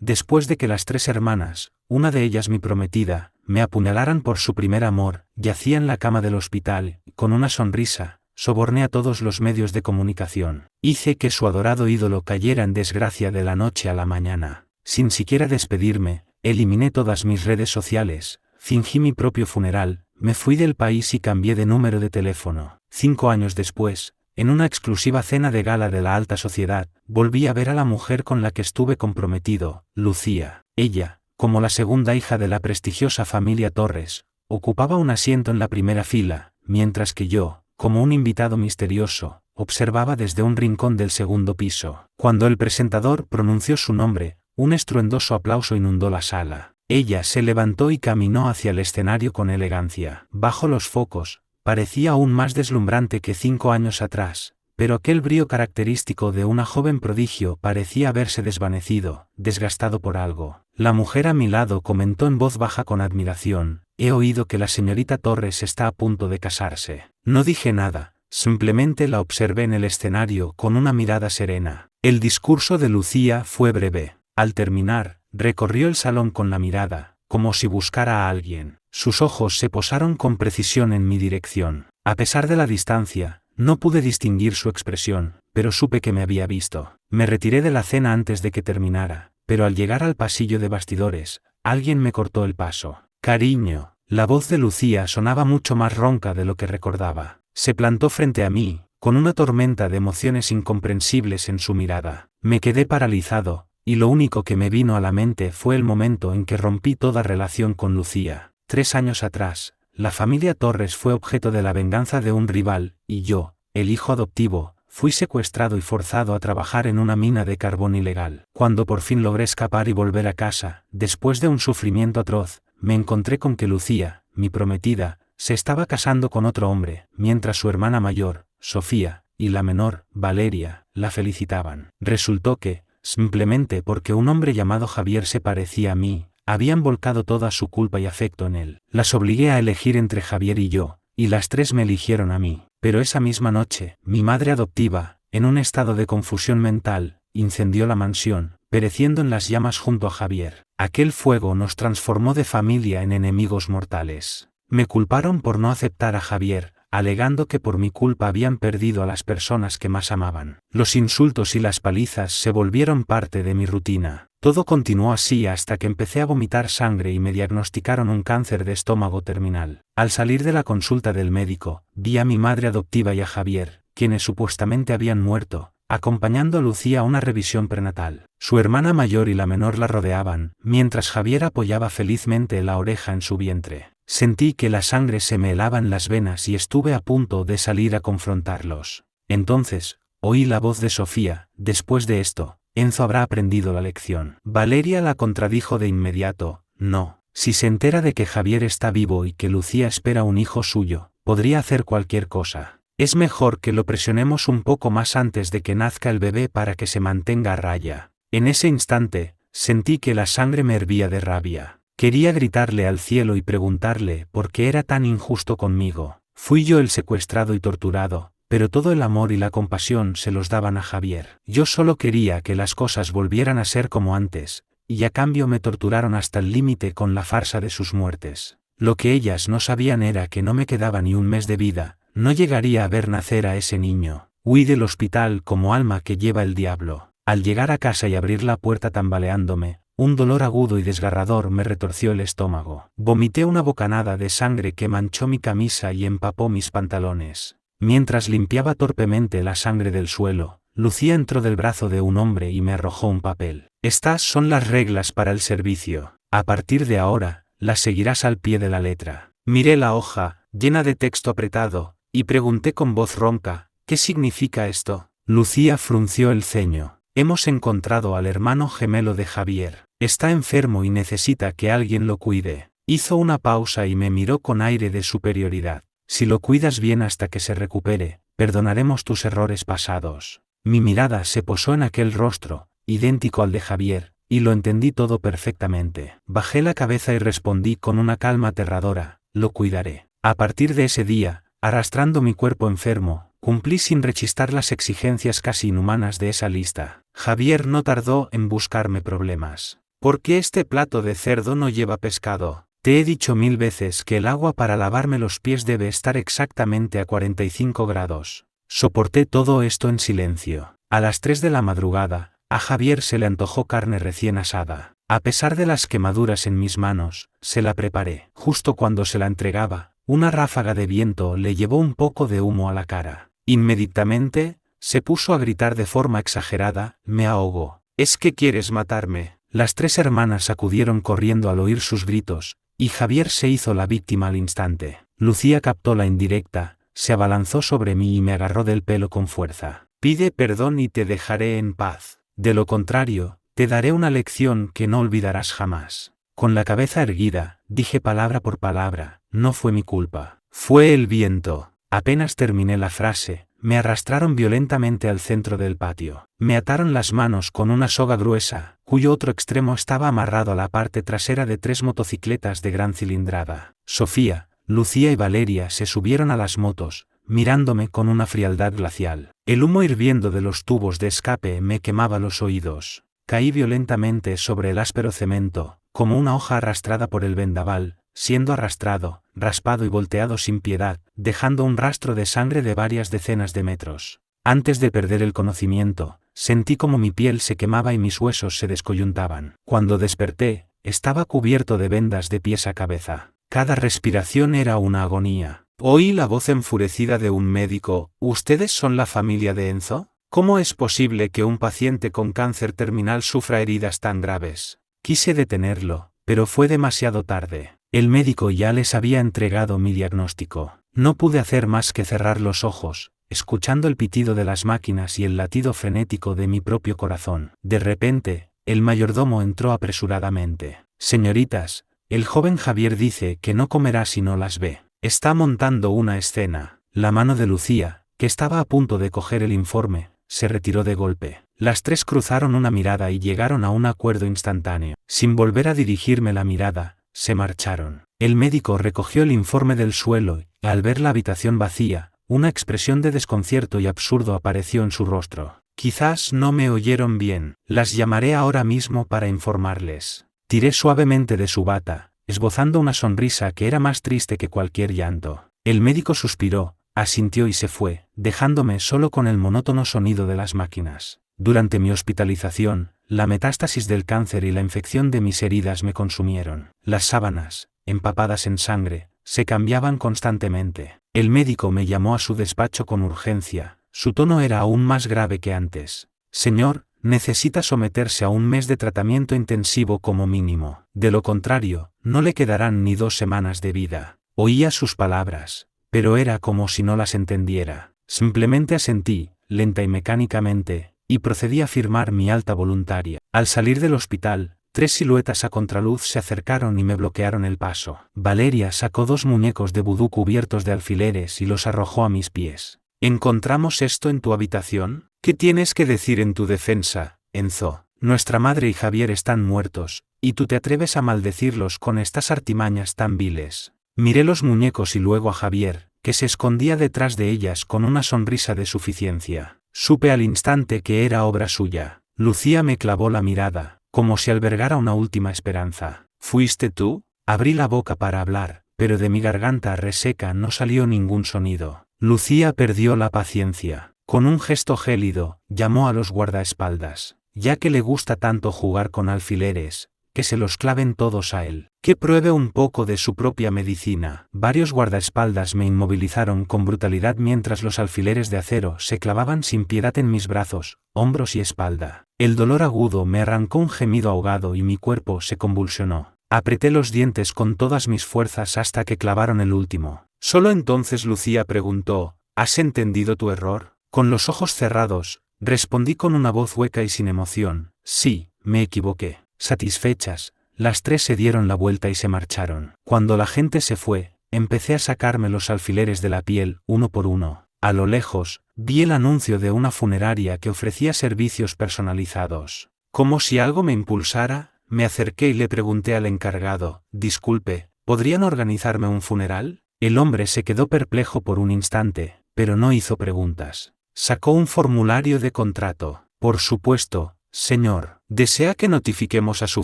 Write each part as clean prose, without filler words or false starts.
después de que las 3 hermanas, una de ellas mi prometida, me apuñalaran por su primer amor, yacía en la cama del hospital, con una sonrisa, soborné a todos los medios de comunicación. Hice que su adorado ídolo cayera en desgracia de la noche a la mañana. Sin siquiera despedirme, eliminé todas mis redes sociales, fingí mi propio funeral, me fui del país y cambié de número de teléfono. 5 años después, en una exclusiva cena de gala de la alta sociedad, volví a ver a la mujer con la que estuve comprometido, Lucía. Ella, como la segunda hija de la prestigiosa familia Torres, ocupaba un asiento en la primera fila, mientras que yo, como un invitado misterioso, observaba desde un rincón del segundo piso. Cuando el presentador pronunció su nombre, un estruendoso aplauso inundó la sala. Ella se levantó y caminó hacia el escenario con elegancia. Bajo los focos, parecía aún más deslumbrante que 5 años atrás, pero aquel brillo característico de una joven prodigio parecía haberse desvanecido, desgastado por algo. La mujer a mi lado comentó en voz baja con admiración: «He oído que la señorita Torres está a punto de casarse». No dije nada, simplemente la observé en el escenario con una mirada serena. El discurso de Lucía fue breve. Al terminar, recorrió el salón con la mirada, como si buscara a alguien. Sus ojos se posaron con precisión en mi dirección. A pesar de la distancia, no pude distinguir su expresión, pero supe que me había visto. Me retiré de la cena antes de que terminara, pero al llegar al pasillo de bastidores, alguien me cortó el paso. «Cariño». La voz de Lucía sonaba mucho más ronca de lo que recordaba. Se plantó frente a mí, con una tormenta de emociones incomprensibles en su mirada. Me quedé paralizado, y lo único que me vino a la mente fue el momento en que rompí toda relación con Lucía. 3 años atrás, la familia Torres fue objeto de la venganza de un rival, y yo, el hijo adoptivo, fui secuestrado y forzado a trabajar en una mina de carbón ilegal. Cuando por fin logré escapar y volver a casa, después de un sufrimiento atroz, me encontré con que Lucía, mi prometida, se estaba casando con otro hombre, mientras su hermana mayor, Sofía, y la menor, Valeria, la felicitaban. Resultó que, simplemente porque un hombre llamado Javier se parecía a mí, habían volcado toda su culpa y afecto en él. Las obligué a elegir entre Javier y yo, y las 3 me eligieron a mí. Pero esa misma noche, mi madre adoptiva, en un estado de confusión mental, incendió la mansión, pereciendo en las llamas junto a Javier. Aquel fuego nos transformó de familia en enemigos mortales. Me culparon por no aceptar a Javier, alegando que por mi culpa habían perdido a las personas que más amaban. Los insultos y las palizas se volvieron parte de mi rutina. Todo continuó así hasta que empecé a vomitar sangre y me diagnosticaron un cáncer de estómago terminal. Al salir de la consulta del médico, vi a mi madre adoptiva y a Javier, quienes supuestamente habían muerto, acompañando a Lucía a una revisión prenatal. Su hermana mayor y la menor la rodeaban, mientras Javier apoyaba felizmente la oreja en su vientre. Sentí que la sangre se me helaba en las venas y estuve a punto de salir a confrontarlos. Entonces, oí la voz de Sofía: «Después de esto, Enzo habrá aprendido la lección». Valeria la contradijo de inmediato: «No, si se entera de que Javier está vivo y que Lucía espera un hijo suyo, podría hacer cualquier cosa. Es mejor que lo presionemos un poco más antes de que nazca el bebé para que se mantenga a raya». En ese instante, sentí que la sangre me hervía de rabia. Quería gritarle al cielo y preguntarle por qué era tan injusto conmigo. Fui yo el secuestrado y torturado, pero todo el amor y la compasión se los daban a Javier. Yo solo quería que las cosas volvieran a ser como antes, y a cambio me torturaron hasta el límite con la farsa de sus muertes. Lo que ellas no sabían era que no me quedaba ni un mes de vida, no llegaría a ver nacer a ese niño. Huí del hospital como alma que lleva el diablo. Al llegar a casa y abrir la puerta tambaleándome, un dolor agudo y desgarrador me retorció el estómago. Vomité una bocanada de sangre que manchó mi camisa y empapó mis pantalones. Mientras limpiaba torpemente la sangre del suelo, Lucía entró del brazo de un hombre y me arrojó un papel. «Estas son las reglas para el servicio. A partir de ahora, las seguirás al pie de la letra». Miré la hoja, llena de texto apretado, y pregunté con voz ronca: «¿Qué significa esto?». Lucía frunció el ceño. «Hemos encontrado al hermano gemelo de Javier. Está enfermo y necesita que alguien lo cuide». Hizo una pausa y me miró con aire de superioridad. «Si lo cuidas bien hasta que se recupere, perdonaremos tus errores pasados». Mi mirada se posó en aquel rostro, idéntico al de Javier, y lo entendí todo perfectamente. Bajé la cabeza y respondí con una calma aterradora: «Lo cuidaré». A partir de ese día, arrastrando mi cuerpo enfermo, cumplí sin rechistar las exigencias casi inhumanas de esa lista. Javier no tardó en buscarme problemas. ¿Por qué este plato de cerdo no lleva pescado? Te he dicho 1000 veces que el agua para lavarme los pies debe estar exactamente a 45 grados. Soporté todo esto en silencio. A las 3 de la madrugada, a Javier se le antojó carne recién asada. A pesar de las quemaduras en mis manos, se la preparé. Justo cuando se la entregaba, una ráfaga de viento le llevó un poco de humo a la cara. Inmediatamente, se puso a gritar de forma exagerada: me ahogo. ¿Es que quieres matarme? Las 3 hermanas acudieron corriendo al oír sus gritos, y Javier se hizo la víctima al instante. Lucía captó la indirecta, se abalanzó sobre mí y me agarró del pelo con fuerza. Pide perdón y te dejaré en paz. De lo contrario, te daré una lección que no olvidarás jamás. Con la cabeza erguida, dije palabra por palabra: no fue mi culpa. Fue el viento. Apenas terminé la frase, me arrastraron violentamente al centro del patio. Me ataron las manos con una soga gruesa, cuyo otro extremo estaba amarrado a la parte trasera de 3 motocicletas de gran cilindrada. Sofía, Lucía y Valeria se subieron a las motos, mirándome con una frialdad glacial. El humo hirviendo de los tubos de escape me quemaba los oídos. Caí violentamente sobre el áspero cemento, como una hoja arrastrada por el vendaval, siendo arrastrado, raspado y volteado sin piedad, dejando un rastro de sangre de varias decenas de metros. Antes de perder el conocimiento, sentí como mi piel se quemaba y mis huesos se descoyuntaban. Cuando desperté, estaba cubierto de vendas de pies a cabeza. Cada respiración era una agonía. Oí la voz enfurecida de un médico: ¿ustedes son la familia de Enzo? ¿Cómo es posible que un paciente con cáncer terminal sufra heridas tan graves? Quise detenerlo, pero fue demasiado tarde. El médico ya les había entregado mi diagnóstico. No pude hacer más que cerrar los ojos, escuchando el pitido de las máquinas y el latido frenético de mi propio corazón. De repente, el mayordomo entró apresuradamente. Señoritas, el joven Javier dice que no comerá si no las ve. Está montando una escena. La mano de Lucía, que estaba a punto de coger el informe, se retiró de golpe. Las 3 cruzaron una mirada y llegaron a un acuerdo instantáneo. Sin volver a dirigirme la mirada, se marcharon. El médico recogió el informe del suelo y, al ver la habitación vacía, una expresión de desconcierto y absurdo apareció en su rostro. Quizás no me oyeron bien. Las llamaré ahora mismo para informarles. Tiré suavemente de su bata, esbozando una sonrisa que era más triste que cualquier llanto. El médico suspiró, asintió y se fue, dejándome solo con el monótono sonido de las máquinas. Durante mi hospitalización, la metástasis del cáncer y la infección de mis heridas me consumieron. Las sábanas, empapadas en sangre, se cambiaban constantemente. El médico me llamó a su despacho con urgencia. Su tono era aún más grave que antes. Señor, necesita someterse a un mes de tratamiento intensivo como mínimo. De lo contrario, no le quedarán ni 2 semanas de vida. Oía sus palabras, pero era como si no las entendiera. Simplemente asentí, lenta y mecánicamente, y procedí a firmar mi alta voluntaria. Al salir del hospital, 3 siluetas a contraluz se acercaron y me bloquearon el paso. Valeria sacó 2 muñecos de vudú cubiertos de alfileres y los arrojó a mis pies. ¿Encontramos esto en tu habitación? ¿Qué tienes que decir en tu defensa, Enzo? Nuestra madre y Javier están muertos, y tú te atreves a maldecirlos con estas artimañas tan viles. Miré los muñecos y luego a Javier, que se escondía detrás de ellas con una sonrisa de suficiencia. Supe al instante que era obra suya. Lucía me clavó la mirada, como si albergara una última esperanza. ¿Fuiste tú? Abrí la boca para hablar, pero de mi garganta reseca no salió ningún sonido. Lucía perdió la paciencia. Con un gesto gélido, llamó a los guardaespaldas. Ya que le gusta tanto jugar con alfileres, que se los claven todos a él. Que pruebe un poco de su propia medicina. Varios guardaespaldas me inmovilizaron con brutalidad mientras los alfileres de acero se clavaban sin piedad en mis brazos, hombros y espalda. El dolor agudo me arrancó un gemido ahogado y mi cuerpo se convulsionó. Apreté los dientes con todas mis fuerzas hasta que clavaron el último. Solo entonces Lucía preguntó: ¿has entendido tu error? Con los ojos cerrados, respondí con una voz hueca y sin emoción: sí, me equivoqué. Satisfechas, las 3 se dieron la vuelta y se marcharon. Cuando la gente se fue, empecé a sacarme los alfileres de la piel, uno por uno. A lo lejos, vi el anuncio de una funeraria que ofrecía servicios personalizados. Como si algo me impulsara, me acerqué y le pregunté al encargado: disculpe, ¿podrían organizarme un funeral? El hombre se quedó perplejo por un instante, pero no hizo preguntas. Sacó un formulario de contrato. Por supuesto, señor, ¿Desea que notifiquemos a su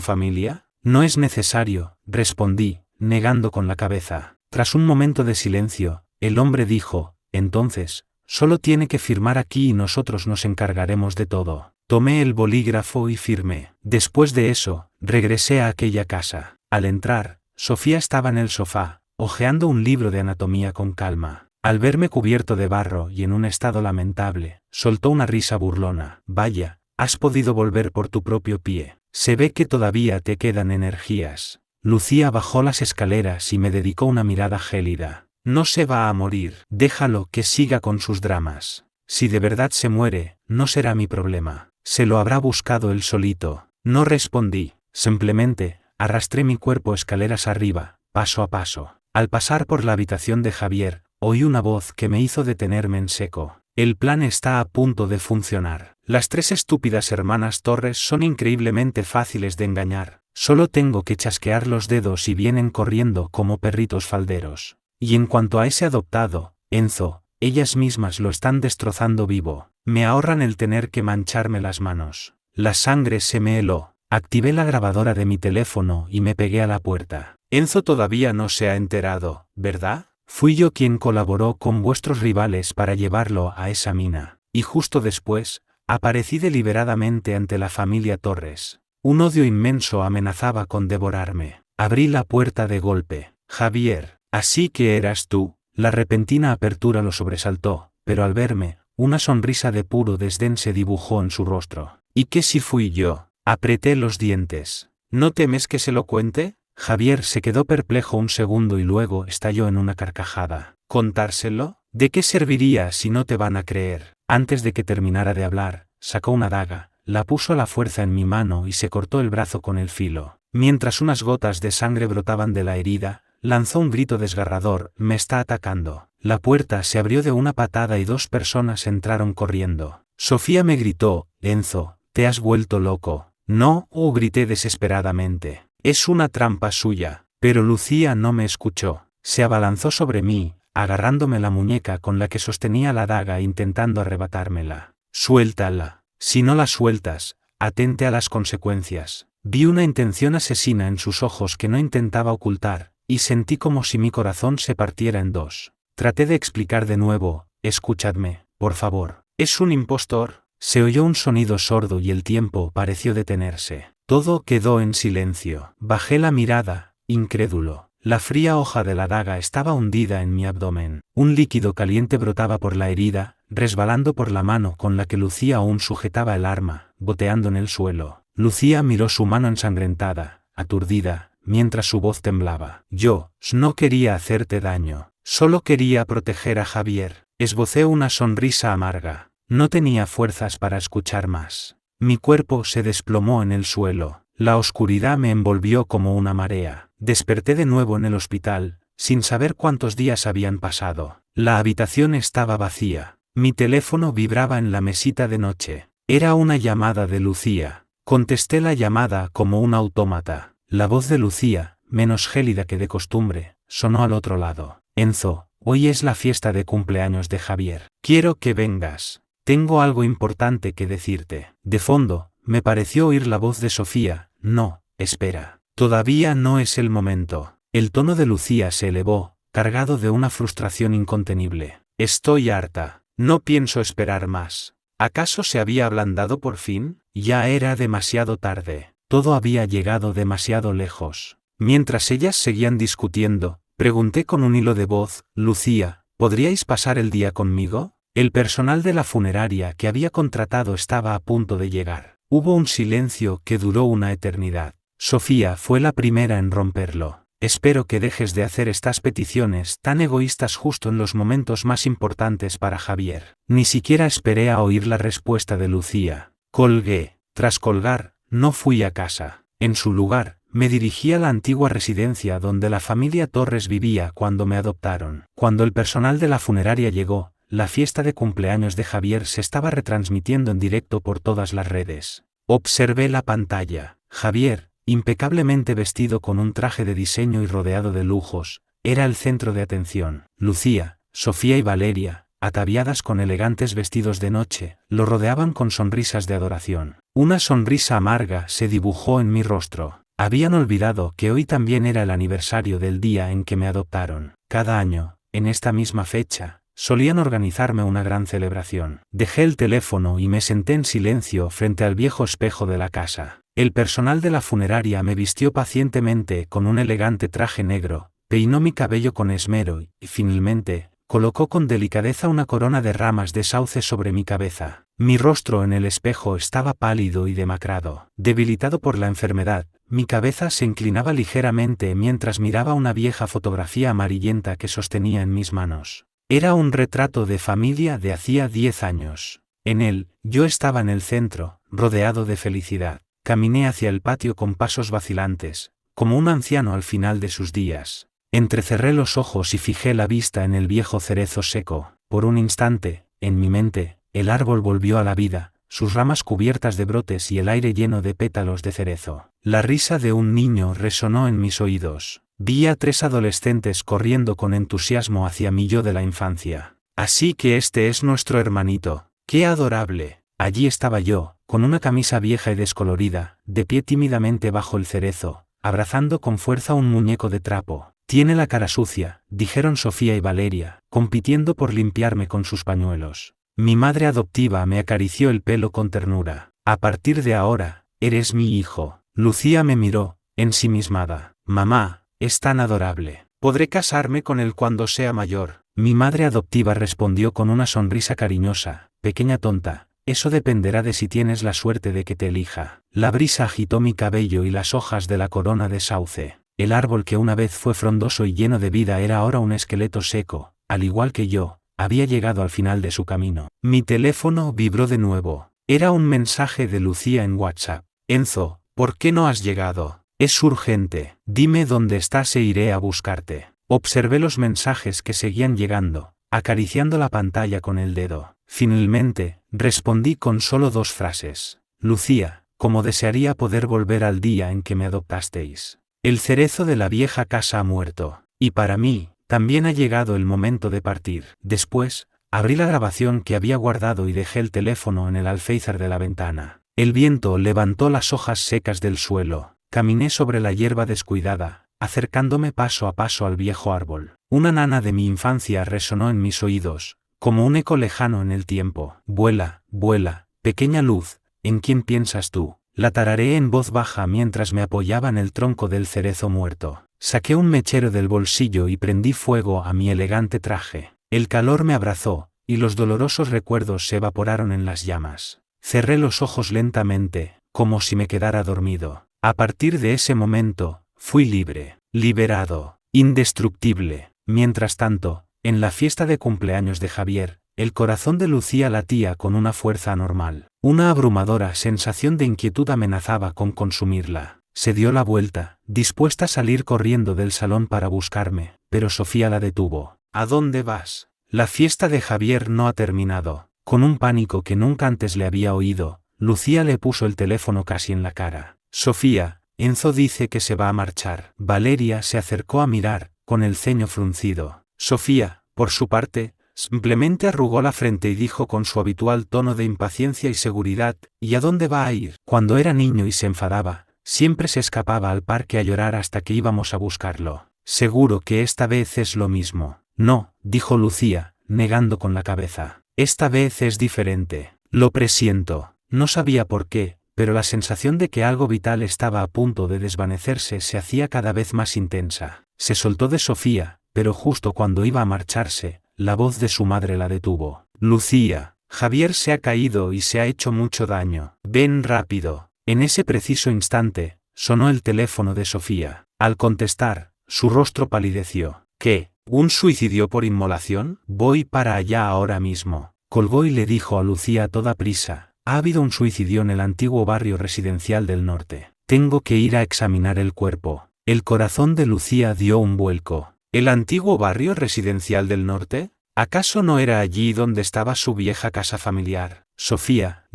familia? No es necesario, respondí, negando con la cabeza. Tras un momento de silencio, el hombre dijo, entonces, solo tiene que firmar aquí y nosotros nos encargaremos de todo. Tomé el bolígrafo y firmé. Después de eso, regresé a aquella casa. Al entrar, Sofía estaba en el sofá, hojeando un libro de anatomía con calma. Al verme cubierto de barro y en un estado lamentable, soltó una risa burlona. Vaya, has podido volver por tu propio pie. Se ve que todavía te quedan energías. Lucía bajó las escaleras y me dedicó una mirada gélida. No se va a morir. Déjalo que siga con sus dramas. Si de verdad se muere, no será mi problema. Se lo habrá buscado él solito. No respondí. Simplemente, arrastré mi cuerpo escaleras arriba, paso a paso. Al pasar por la habitación de Javier, oí una voz que me hizo detenerme en seco. El plan está a punto de funcionar. Las tres estúpidas hermanas Torres son increíblemente fáciles de engañar. Solo tengo que chasquear los dedos y vienen corriendo como perritos falderos. Y en cuanto a ese adoptado, Enzo, ellas mismas lo están destrozando vivo. Me ahorran el tener que mancharme las manos. La sangre se me heló. Activé la grabadora de mi teléfono y me pegué a la puerta. Enzo todavía no se ha enterado, ¿verdad? Fui yo quien colaboró con vuestros rivales para llevarlo a esa mina. Y justo después, aparecí deliberadamente ante la familia Torres. Un odio inmenso amenazaba con devorarme. Abrí la puerta de golpe. Javier, así que eras tú. La repentina apertura lo sobresaltó, pero al verme, una sonrisa de puro desdén se dibujó en su rostro. ¿Y qué si fui yo? Apreté los dientes. ¿No temes que se lo cuente? Javier se quedó perplejo un segundo y luego estalló en una carcajada. ¿Contárselo? ¿De qué serviría si no te van a creer? Antes de que terminara de hablar, sacó una daga, la puso a la fuerza en mi mano y se cortó el brazo con el filo. Mientras unas gotas de sangre brotaban de la herida, lanzó un grito desgarrador, me está atacando. La puerta se abrió de una patada y dos personas entraron corriendo. Sofía me gritó, Enzo, te has vuelto loco. No, grité desesperadamente. Es una trampa suya. Pero Lucía no me escuchó. Se abalanzó sobre mí, agarrándome la muñeca con la que sostenía la daga e intentando arrebatármela. Suéltala. Si no la sueltas, atente a las consecuencias. Vi una intención asesina en sus ojos que no intentaba ocultar, y sentí como si mi corazón se partiera en dos. Traté de explicar de nuevo, escuchadme, por favor. ¿Es un impostor? Se oyó un sonido sordo y el tiempo pareció detenerse. Todo quedó en silencio. Bajé la mirada, incrédulo. La fría hoja de la daga estaba hundida en mi abdomen. Un líquido caliente brotaba por la herida, resbalando por la mano con la que Lucía aún sujetaba el arma, goteando en el suelo. Lucía miró su mano ensangrentada, aturdida, mientras su voz temblaba. Yo no quería hacerte daño. Solo quería proteger a Javier. Esbocé una sonrisa amarga. No tenía fuerzas para escuchar más. Mi cuerpo se desplomó en el suelo. La oscuridad me envolvió como una marea. Desperté de nuevo en el hospital, sin saber cuántos días habían pasado. La habitación estaba vacía. Mi teléfono vibraba en la mesita de noche. Era una llamada de Lucía. Contesté la llamada como un autómata. La voz de Lucía, menos gélida que de costumbre, sonó al otro lado. Enzo, hoy es la fiesta de cumpleaños de Javier. Quiero que vengas. Tengo algo importante que decirte. De fondo, me pareció oír la voz de Sofía. No, espera. Todavía no es el momento. El tono de Lucía se elevó, cargado de una frustración incontenible. Estoy harta. No pienso esperar más. ¿Acaso se había ablandado por fin? Ya era demasiado tarde. Todo había llegado demasiado lejos. Mientras ellas seguían discutiendo, pregunté con un hilo de voz, Lucía, ¿podríais pasar el día conmigo? El personal de la funeraria que había contratado estaba a punto de llegar. Hubo un silencio que duró una eternidad. Sofía fue la primera en romperlo. Espero que dejes de hacer estas peticiones tan egoístas justo en los momentos más importantes para Javier. Ni siquiera esperé a oír la respuesta de Lucía. Colgué. Tras colgar, no fui a casa. En su lugar, me dirigí a la antigua residencia donde la familia Torres vivía cuando me adoptaron. Cuando el personal de la funeraria llegó, la fiesta de cumpleaños de Javier se estaba retransmitiendo en directo por todas las redes. Observé la pantalla. Javier, impecablemente vestido con un traje de diseño y rodeado de lujos, era el centro de atención. Lucía, Sofía y Valeria, ataviadas con elegantes vestidos de noche, lo rodeaban con sonrisas de adoración. Una sonrisa amarga se dibujó en mi rostro. Habían olvidado que hoy también era el aniversario del día en que me adoptaron. Cada año, en esta misma fecha, solían organizarme una gran celebración. Dejé el teléfono y me senté en silencio frente al viejo espejo de la casa. El personal de la funeraria me vistió pacientemente con un elegante traje negro, peinó mi cabello con esmero y, finalmente, colocó con delicadeza una corona de ramas de sauce sobre mi cabeza. Mi rostro en el espejo estaba pálido y demacrado. Debilitado por la enfermedad, mi cabeza se inclinaba ligeramente mientras miraba una vieja fotografía amarillenta que sostenía en mis manos. Era un retrato de familia de hacía 10 años. En él, yo estaba en el centro, rodeado de felicidad. Caminé hacia el patio con pasos vacilantes, como un anciano al final de sus días. Entrecerré los ojos y fijé la vista en el viejo cerezo seco. Por un instante, en mi mente, el árbol volvió a la vida, sus ramas cubiertas de brotes y el aire lleno de pétalos de cerezo. La risa de un niño resonó en mis oídos. Vi a 3 adolescentes corriendo con entusiasmo hacia mi yo de la infancia. Así que este es nuestro hermanito. ¡Qué adorable! Allí estaba yo, con una camisa vieja y descolorida, de pie tímidamente bajo el cerezo, abrazando con fuerza un muñeco de trapo. Tiene la cara sucia, dijeron Sofía y Valeria, compitiendo por limpiarme con sus pañuelos. Mi madre adoptiva me acarició el pelo con ternura. A partir de ahora, eres mi hijo. Lucía me miró, ensimismada. Mamá, es tan adorable. Podré casarme con él cuando sea mayor. Mi madre adoptiva respondió con una sonrisa cariñosa. Pequeña tonta, eso dependerá de si tienes la suerte de que te elija. La brisa agitó mi cabello y las hojas de la corona de sauce. El árbol que una vez fue frondoso y lleno de vida era ahora un esqueleto seco, al igual que yo. Había llegado al final de su camino. Mi teléfono vibró de nuevo. Era un mensaje de Lucía en WhatsApp. Enzo, ¿por qué no has llegado? Es urgente. Dime dónde estás e iré a buscarte. Observé los mensajes que seguían llegando, acariciando la pantalla con el dedo. Finalmente, respondí con solo 2 frases. Lucía, como desearía poder volver al día en que me adoptasteis. El cerezo de la vieja casa ha muerto. Y para mí, también ha llegado el momento de partir. Después, abrí la grabación que había guardado y dejé el teléfono en el alféizar de la ventana. El viento levantó las hojas secas del suelo. Caminé sobre la hierba descuidada, acercándome paso a paso al viejo árbol. Una nana de mi infancia resonó en mis oídos, como un eco lejano en el tiempo. Vuela, vuela, pequeña luz, ¿en quién piensas tú? La tarareé en voz baja mientras me apoyaba en el tronco del cerezo muerto. Saqué un mechero del bolsillo y prendí fuego a mi elegante traje. El calor me abrazó, y los dolorosos recuerdos se evaporaron en las llamas. Cerré los ojos lentamente, como si me quedara dormido. A partir de ese momento, fui libre, liberado, indestructible. Mientras tanto, en la fiesta de cumpleaños de Javier, el corazón de Lucía latía con una fuerza anormal. Una abrumadora sensación de inquietud amenazaba con consumirla. Se dio la vuelta, dispuesta a salir corriendo del salón para buscarme, pero Sofía la detuvo. ¿A dónde vas? La fiesta de Javier no ha terminado. Con un pánico que nunca antes le había oído, Lucía le puso el teléfono casi en la cara. Sofía, Enzo dice que se va a marchar. Valeria se acercó a mirar, con el ceño fruncido. Sofía, por su parte, simplemente arrugó la frente y dijo con su habitual tono de impaciencia y seguridad, ¿y a dónde va a ir? Cuando era niño y se enfadaba, siempre se escapaba al parque a llorar hasta que íbamos a buscarlo. Seguro que esta vez es lo mismo. No, dijo Lucía, negando con la cabeza. Esta vez es diferente. Lo presiento. No sabía por qué, pero la sensación de que algo vital estaba a punto de desvanecerse se hacía cada vez más intensa. Se soltó de Sofía, pero justo cuando iba a marcharse, la voz de su madre la detuvo. Lucía, Javier se ha caído y se ha hecho mucho daño. Ven rápido. En ese preciso instante, sonó el teléfono de Sofía. Al contestar, su rostro palideció. ¿Qué? ¿Un suicidio por inmolación? Voy para allá ahora mismo. Colgó y le dijo a Lucía a toda prisa. Ha habido un suicidio en el antiguo barrio residencial del norte. Tengo que ir a examinar el cuerpo. El corazón de Lucía dio un vuelco. ¿El antiguo barrio residencial del norte? ¿Acaso no era allí donde estaba su vieja casa familiar? Sofía,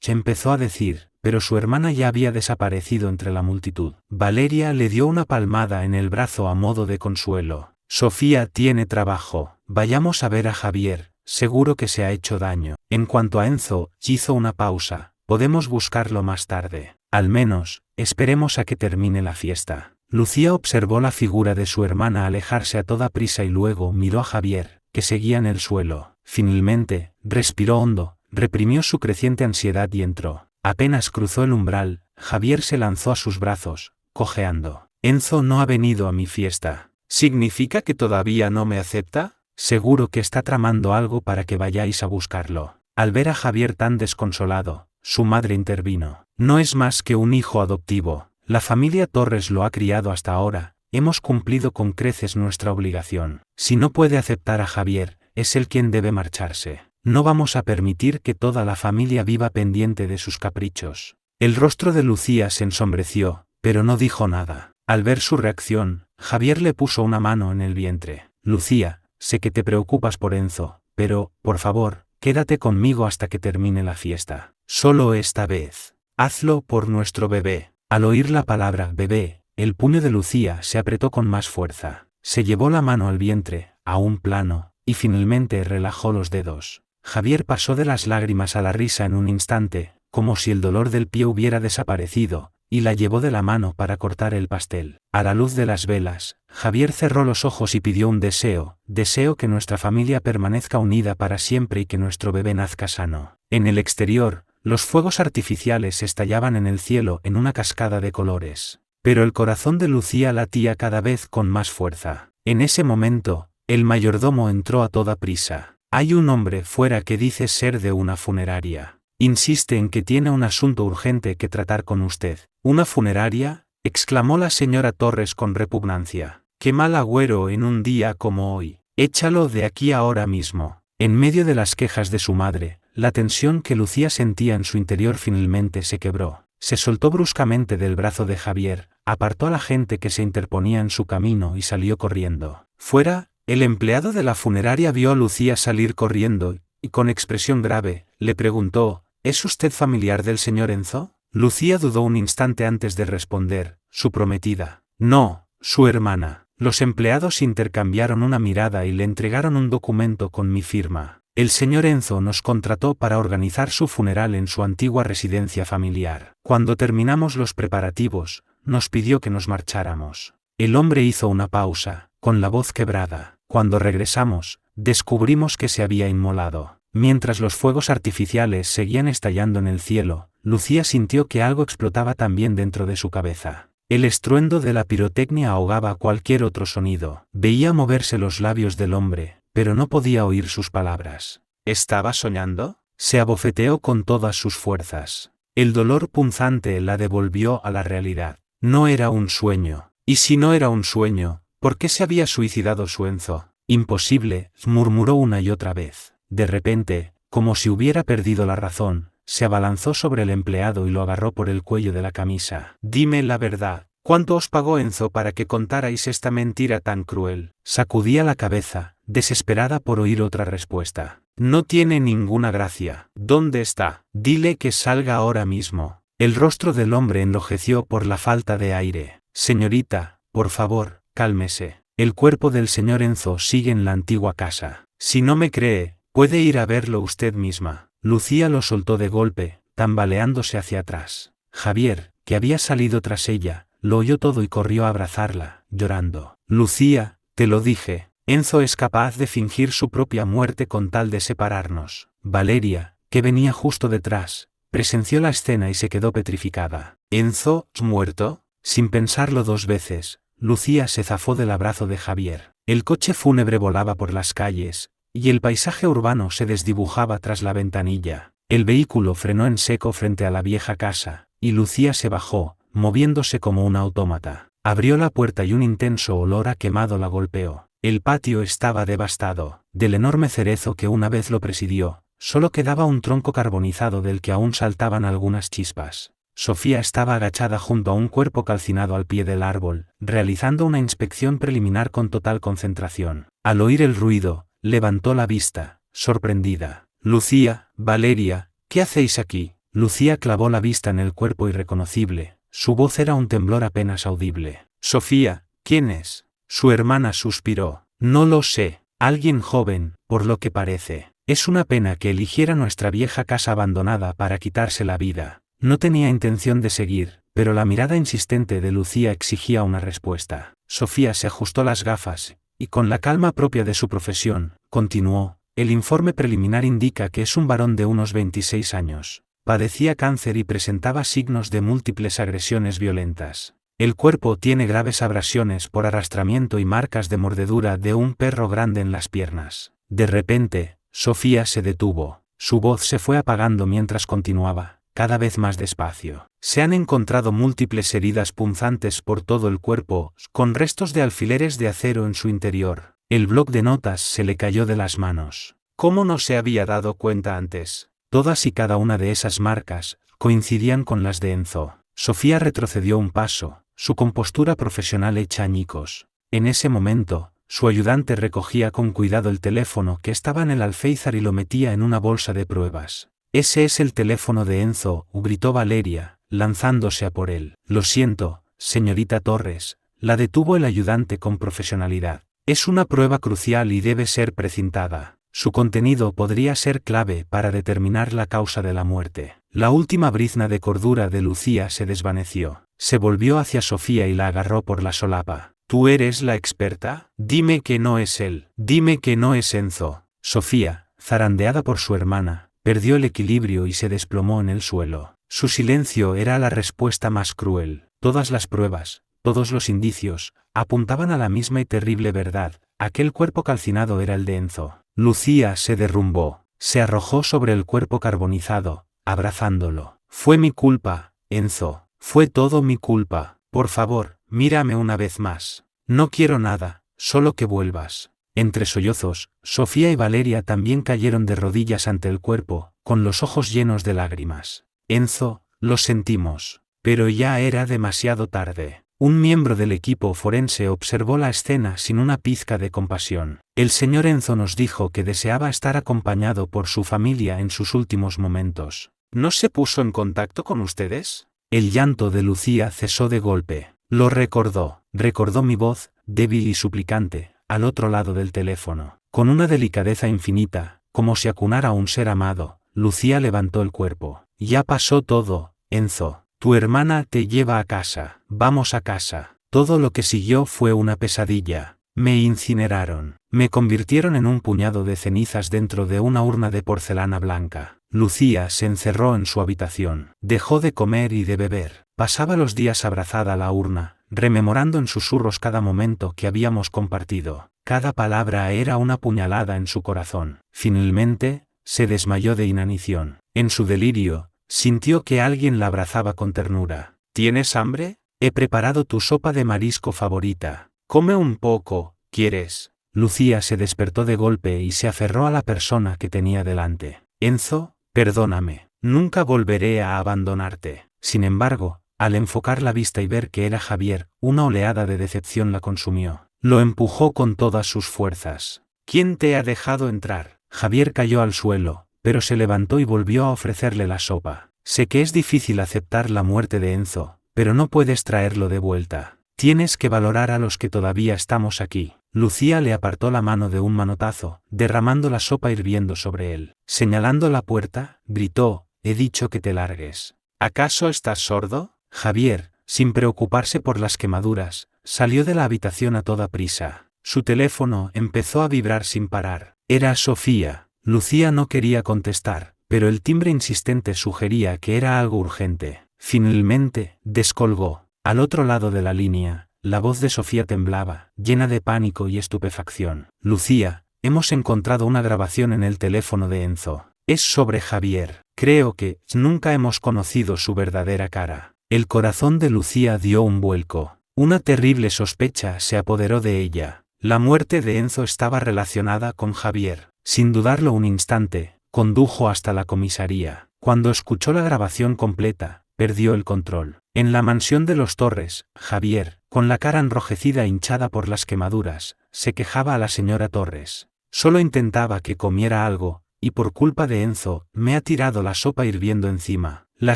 se empezó a decir, pero su hermana ya había desaparecido entre la multitud. Valeria le dio una palmada en el brazo a modo de consuelo. Sofía tiene trabajo. Vayamos a ver a Javier. Seguro que se ha hecho daño. En cuanto a Enzo, hizo una pausa, Podemos buscarlo más tarde. Al menos, esperemos a que termine la fiesta. Lucía observó la figura de su hermana alejarse a toda prisa y luego miró a Javier, que seguía en el suelo. Finalmente, respiró hondo, reprimió su creciente ansiedad y entró. Apenas cruzó el umbral, Javier se lanzó a sus brazos, cojeando. Enzo no ha venido a mi fiesta. ¿Significa que todavía no me acepta? Seguro que está tramando algo para que vayáis a buscarlo. Al ver a Javier tan desconsolado, su madre intervino. No es más que un hijo adoptivo. La familia Torres lo ha criado hasta ahora. Hemos cumplido con creces nuestra obligación. Si no puede aceptar a Javier, es él quien debe marcharse. No vamos a permitir que toda la familia viva pendiente de sus caprichos. El rostro de Lucía se ensombreció, pero no dijo nada. Al ver su reacción, Javier le puso una mano en el vientre. Lucía, sé que te preocupas por Enzo, pero, por favor, quédate conmigo hasta que termine la fiesta. Solo esta vez. Hazlo por nuestro bebé. Al oír la palabra bebé, el puño de Lucía se apretó con más fuerza. Se llevó la mano al vientre, a un plano, y finalmente relajó los dedos. Javier pasó de las lágrimas a la risa en un instante, como si el dolor del pie hubiera desaparecido, y la llevó de la mano para cortar el pastel. A la luz de las velas, Javier cerró los ojos y pidió un deseo: deseo que nuestra familia permanezca unida para siempre y que nuestro bebé nazca sano. En el exterior, los fuegos artificiales estallaban en el cielo en una cascada de colores. Pero el corazón de Lucía latía cada vez con más fuerza. En ese momento, el mayordomo entró a toda prisa. Hay un hombre fuera que dice ser de una funeraria. Insiste en que tiene un asunto urgente que tratar con usted. ¿Una funeraria?, exclamó la señora Torres con repugnancia. ¡Qué mal agüero en un día como hoy! Échalo de aquí ahora mismo. En medio de las quejas de su madre, la tensión que Lucía sentía en su interior finalmente se quebró. Se soltó bruscamente del brazo de Javier, apartó a la gente que se interponía en su camino y salió corriendo. Fuera, el empleado de la funeraria vio a Lucía salir corriendo, y con expresión grave, le preguntó: ¿Es usted familiar del señor Enzo? Lucía dudó un instante antes de responder: su prometida. No, su hermana. Los empleados intercambiaron una mirada y le entregaron un documento con mi firma. El señor Enzo nos contrató para organizar su funeral en su antigua residencia familiar. Cuando terminamos los preparativos, nos pidió que nos marcháramos. El hombre hizo una pausa, con la voz quebrada. Cuando regresamos, descubrimos que se había inmolado. Mientras los fuegos artificiales seguían estallando en el cielo, Lucía sintió que algo explotaba también dentro de su cabeza. El estruendo de la pirotecnia ahogaba cualquier otro sonido. Veía moverse los labios del hombre, pero no podía oír sus palabras. ¿Estaba soñando? Se abofeteó con todas sus fuerzas. El dolor punzante la devolvió a la realidad. No era un sueño. Y si no era un sueño, ¿por qué se había suicidado su Enzo? Imposible, murmuró una y otra vez. De repente, como si hubiera perdido la razón, se abalanzó sobre el empleado y lo agarró por el cuello de la camisa. Dime la verdad. ¿Cuánto os pagó Enzo para que contarais esta mentira tan cruel? Sacudía la cabeza, desesperada por oír otra respuesta. No tiene ninguna gracia. ¿Dónde está? Dile que salga ahora mismo. El rostro del hombre enrojeció por la falta de aire. Señorita, por favor, cálmese. El cuerpo del señor Enzo sigue en la antigua casa. Si no me cree, puede ir a verlo usted misma. Lucía lo soltó de golpe, tambaleándose hacia atrás. Javier, que había salido tras ella, lo oyó todo y corrió a abrazarla, llorando. Lucía, te lo dije, Enzo es capaz de fingir su propia muerte con tal de separarnos. Valeria, que venía justo detrás, presenció la escena y se quedó petrificada. ¿Enzo, muerto? Sin pensarlo dos veces, Lucía se zafó del abrazo de Javier. El coche fúnebre volaba por las calles, y el paisaje urbano se desdibujaba tras la ventanilla. El vehículo frenó en seco frente a la vieja casa, y Lucía se bajó, moviéndose como un autómata. Abrió la puerta y un intenso olor a quemado la golpeó. El patio estaba devastado. Del enorme cerezo que una vez lo presidió, solo quedaba un tronco carbonizado del que aún saltaban algunas chispas. Sofía estaba agachada junto a un cuerpo calcinado al pie del árbol, realizando una inspección preliminar con total concentración. Al oír el ruido, levantó la vista, sorprendida. Lucía, Valeria, ¿qué hacéis aquí? Lucía clavó la vista en el cuerpo irreconocible. Su voz era un temblor apenas audible. Sofía, ¿quién es? Su hermana suspiró. No lo sé. Alguien joven, por lo que parece. Es una pena que eligiera nuestra vieja casa abandonada para quitarse la vida. No tenía intención de seguir, pero la mirada insistente de Lucía exigía una respuesta. Sofía se ajustó las gafas, y con la calma propia de su profesión, continuó: el informe preliminar indica que es un varón de unos 26 años. Padecía cáncer y presentaba signos de múltiples agresiones violentas. El cuerpo tiene graves abrasiones por arrastramiento y marcas de mordedura de un perro grande en las piernas. De repente, Sofía se detuvo. Su voz se fue apagando mientras continuaba, cada vez más despacio. Se han encontrado múltiples heridas punzantes por todo el cuerpo, con restos de alfileres de acero en su interior. El bloc de notas se le cayó de las manos. ¿Cómo no se había dado cuenta antes? Todas y cada una de esas marcas coincidían con las de Enzo. Sofía retrocedió un paso, su compostura profesional hecha añicos. En ese momento, su ayudante recogía con cuidado el teléfono que estaba en el alféizar y lo metía en una bolsa de pruebas. «Ese es el teléfono de Enzo», gritó Valeria, lanzándose a por él. «Lo siento, señorita Torres», la detuvo el ayudante con profesionalidad. «Es una prueba crucial y debe ser precintada. Su contenido podría ser clave para determinar la causa de la muerte». La última brizna de cordura de Lucía se desvaneció. Se volvió hacia Sofía y la agarró por la solapa. «¿Tú eres la experta? Dime que no es él. Dime que no es Enzo». Sofía, zarandeada por su hermana, perdió el equilibrio y se desplomó en el suelo. Su silencio era la respuesta más cruel. Todas las pruebas, todos los indicios, apuntaban a la misma y terrible verdad: aquel cuerpo calcinado era el de Enzo. Lucía se derrumbó, se arrojó sobre el cuerpo carbonizado, abrazándolo. «Fue mi culpa, Enzo, fue todo mi culpa. Por favor, mírame una vez más. No quiero nada, solo que vuelvas». Entre sollozos, Sofía y Valeria también cayeron de rodillas ante el cuerpo, con los ojos llenos de lágrimas. «Enzo, lo sentimos». Pero ya era demasiado tarde. Un miembro del equipo forense observó la escena sin una pizca de compasión. «El señor Enzo nos dijo que deseaba estar acompañado por su familia en sus últimos momentos. ¿No se puso en contacto con ustedes?» El llanto de Lucía cesó de golpe. Lo recordó mi voz, débil y suplicante, al otro lado del teléfono. Con una delicadeza infinita, como si acunara a un ser amado, Lucía levantó el cuerpo. «Ya pasó todo, Enzo. Tu hermana te lleva a casa. Vamos a casa». Todo lo que siguió fue una pesadilla. Me incineraron. Me convirtieron en un puñado de cenizas dentro de una urna de porcelana blanca. Lucía se encerró en su habitación. Dejó de comer y de beber. Pasaba los días abrazada a la urna, rememorando en susurros cada momento que habíamos compartido. Cada palabra era una puñalada en su corazón. Finalmente, se desmayó de inanición. En su delirio, sintió que alguien la abrazaba con ternura. «¿Tienes hambre? He preparado tu sopa de marisco favorita. Come un poco, ¿quieres?» Lucía se despertó de golpe y se aferró a la persona que tenía delante. «Enzo, perdóname. Nunca volveré a abandonarte». Sin embargo, al enfocar la vista y ver que era Javier, una oleada de decepción la consumió. Lo empujó con todas sus fuerzas. «¿Quién te ha dejado entrar?» Javier cayó al suelo, pero se levantó y volvió a ofrecerle la sopa. «Sé que es difícil aceptar la muerte de Enzo, pero no puedes traerlo de vuelta. Tienes que valorar a los que todavía estamos aquí». Lucía le apartó la mano de un manotazo, derramando la sopa hirviendo sobre él. Señalando la puerta, gritó: «He dicho que te largues. ¿Acaso estás sordo?» Javier, sin preocuparse por las quemaduras, salió de la habitación a toda prisa. Su teléfono empezó a vibrar sin parar. Era Sofía. Lucía no quería contestar, pero el timbre insistente sugería que era algo urgente. Finalmente, descolgó. Al otro lado de la línea, la voz de Sofía temblaba, llena de pánico y estupefacción. «Lucía, hemos encontrado una grabación en el teléfono de Enzo. Es sobre Javier. Creo que nunca hemos conocido su verdadera cara». El corazón de Lucía dio un vuelco. Una terrible sospecha se apoderó de ella. La muerte de Enzo estaba relacionada con Javier. Sin dudarlo un instante, condujo hasta la comisaría. Cuando escuchó la grabación completa, perdió el control. En la mansión de los Torres, Javier, con la cara enrojecida e hinchada por las quemaduras, se quejaba a la señora Torres. «Solo intentaba que comiera algo, y por culpa de Enzo, me ha tirado la sopa hirviendo encima». La